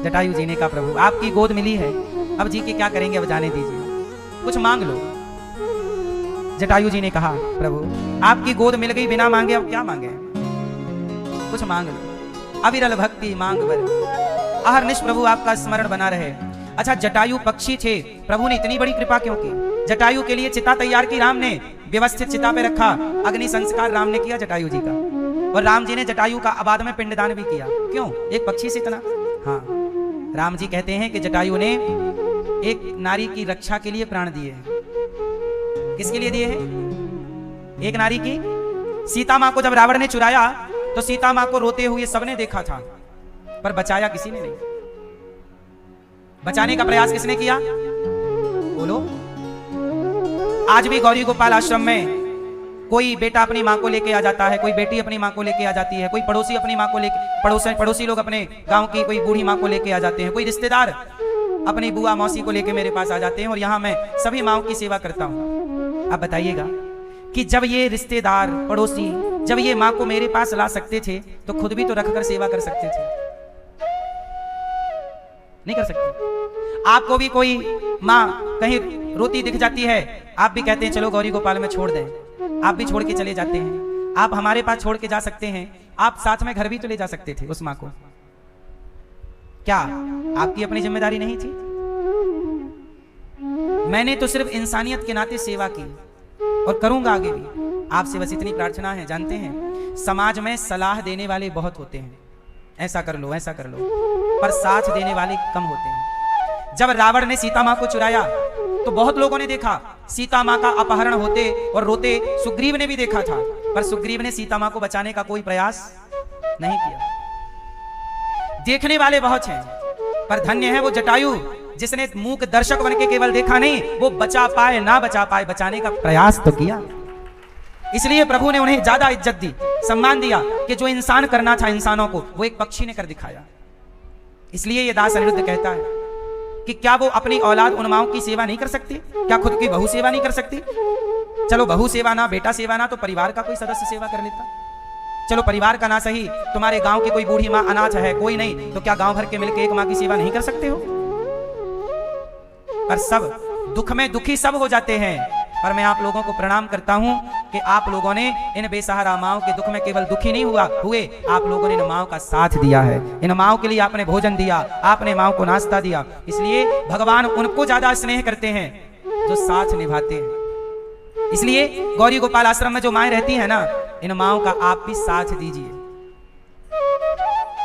जटायु जी ने कहा प्रभु आपकी गोद मिली है, अब जी के क्या करेंगे, अब जाने दीजिए, कुछ मांग लो। जटायु जी ने कहा प्रभु आपकी गोद मिल गई, बिना मांगे अब क्या मांगे, कुछ मांग लो। अविरल भक्ति मांग बर, अहरनिश प्रभु आपका स्मरण बना रहे। अच्छा जटायु पक्षी थे, प्रभु ने इतनी बड़ी कृपा क्यों की? जटायु के लिए चिता तैयार की राम ने, व्यवस्थित चिता पे रखा, अग्नि संस्कार राम ने किया जटायु जी का, और राम जी ने जटायु का बाद में पिंडदान भी किया। क्यों? एक पक्षी से इतना। हाँ, राम जी कहते हैं कि जटायु ने एक नारी की रक्षा के लिए प्राण दिए। किसके लिए दिए हैं? एक नारी की। सीता मां को जब रावण ने चुराया तो सीता मां को रोते हुए सबने देखा था, पर बचाया किसी ने नहीं। बचाने का प्रयास किसने किया? बोलो। आज भी गौरी गोपाल आश्रम में कोई बेटा अपनी मां को लेके आ जाता है, कोई बेटी अपनी मां को लेके आ जाती है, कोई पड़ोसी अपनी मां को लेके, पड़ोसी लोग अपने गांव की कोई बूढ़ी मां को लेके आ जाते हैं, कोई रिश्तेदार अपनी बुआ मौसी को लेके मेरे पास आ जाते हैं, और यहां मैं सभी माओं की सेवा करता हूं। अब बताइएगा कि जब ये रिश्तेदार पड़ोसी जब ये मां को मेरे पास ला सकते थे तो खुद भी तो रखकर सेवा कर सकते थे, नहीं कर सकते? आपको भी कोई मां कहीं रोती दिख जाती है, आप भी कहते हैं चलो गौरी गोपाल में छोड़ दें, आप भी छोड़ के चले जाते हैं। आप हमारे पास छोड़ के जा सकते हैं, आप साथ में घर भी तो ले जा सकते थे उस मां को। क्या आपकी अपनी जिम्मेदारी नहीं थी? मैंने तो सिर्फ इंसानियत के नाते सेवा की और करूंगा आगे भी। आपसे बस इतनी प्रार्थना है, जानते हैं समाज में सलाह देने वाले बहुत होते हैं, ऐसा कर लो ऐसा कर लो, पर साथ देने वाले कम होते हैं। जब रावण ने सीता मां को चुराया तो बहुत लोगों ने देखा सीता मां का अपहरण होते और रोते, सुग्रीव ने भी देखा था, पर सुग्रीव ने सीता मां को बचाने का कोई प्रयास नहीं किया। देखने वाले बहुत हैं, पर धन्य है वो जटायु जिसने मूक दर्शक बन के केवल देखा नहीं, वो बचा पाए ना बचा पाए, बचाने का प्रयास तो किया। इसलिए प्रभु ने उन्हें ज्यादा इज्जत दी, सम्मान दिया कि जो इंसान करना था इंसानों को वो एक पक्षी ने कर दिखाया। इसलिए ये दास अनिरुद्ध कहता है कि क्या वो अपनी औलाद उन माओं की सेवा नहीं कर सकती? क्या खुद की बहू सेवा नहीं कर सकती? चलो बहू सेवा ना, बेटा सेवा ना, तो परिवार का कोई सदस्य सेवा कर लेता। चलो परिवार का ना सही, तुम्हारे गांव की कोई बूढ़ी मां अनाथ है, कोई नहीं, तो क्या गांव भर के मिलकर एक मां की सेवा नहीं कर सकते हो? पर सब दुख में दुखी सब हो जाते हैं, पर मैं आप लोगों को प्रणाम करता हूं कि आप लोगों ने इन बेसहारा माओं के दुख में केवल दुखी नहीं हुए, आप लोगों ने इन माओं का साथ दिया है। इन माओं के लिए आपने भोजन दिया, आपने माओं को नाश्ता दिया। इसलिए भगवान उनको ज्यादा स्नेह करते हैं जो साथ निभाते हैं। इसलिए गौरी गोपाल आश्रम में जो माएं रहती हैं ना, इन माओं का आप भी साथ दीजिए।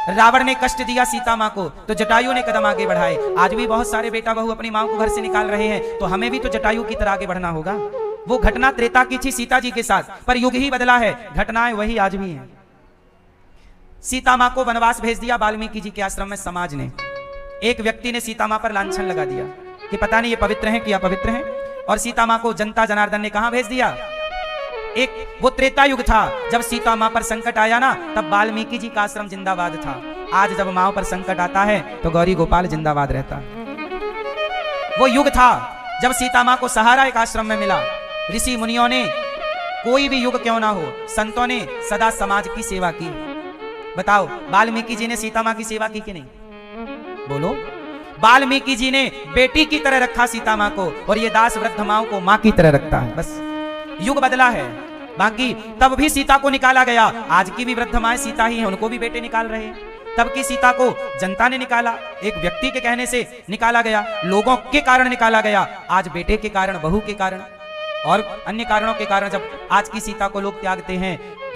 रावण ने कष्ट दिया सीता मां को तो जटायु ने कदम आगे बढ़ाए। आज भी बहुत सारे बेटा बहू अपनी मां को घर से निकाल रहे हैं, तो हमें भी तो जटायु की तरह आगे बढ़ना होगा। वो घटना त्रेता की थी सीता जी के साथ, पर युग ही बदला है, घटनाएं वही आज भी हैं। सीता मां को वनवास भेज दिया वाल्मीकि जी के आश्रम में समाज ने। एक व्यक्ति ने सीता मां पर लांछन लगा दिया कि पता नहीं ये पवित्र हैं कि अपवित्र हैं, और सीता मां को जनता जनार्दन ने कहां भेज दिया? एक वो त्रेता युग था, जब सीता मां पर संकट आया ना, तब वाल्मीकि जी का आश्रम जिंदाबाद था। आज जब माओ पर संकट आता है तो गौरी गोपाल जिंदाबाद रहता। वो युग था जब सीता मां को सहारा एक आश्रम में मिला। ऋषि मुनियों ने, कोई भी युग क्यों ना हो, संतों ने सदा समाज की सेवा की। बताओ, वाल्मीकि जी ने सीता मां की सेवा की कि नहीं? बोलो। वाल्मीकि जी ने बेटी की तरह रखा सीता मां को, और ये दास वृद्ध माओ को मां की तरह रखता है। बस युग बदला है। बाकी तब भी सीता को निकाला गया, आज की भी वृद्ध माएं सीता ही हैं, उनको भी बेटे निकाल रहे हैं। तब की सीता को जनता ने निकाला, एक व्यक्ति के कहने से निकाला गया, लोगों के कारण निकाला गया। आज बेटे के कारण, बहू के कारण और अन्य कारणों के कारण जब आज की सीता को लोग त्यागते हैं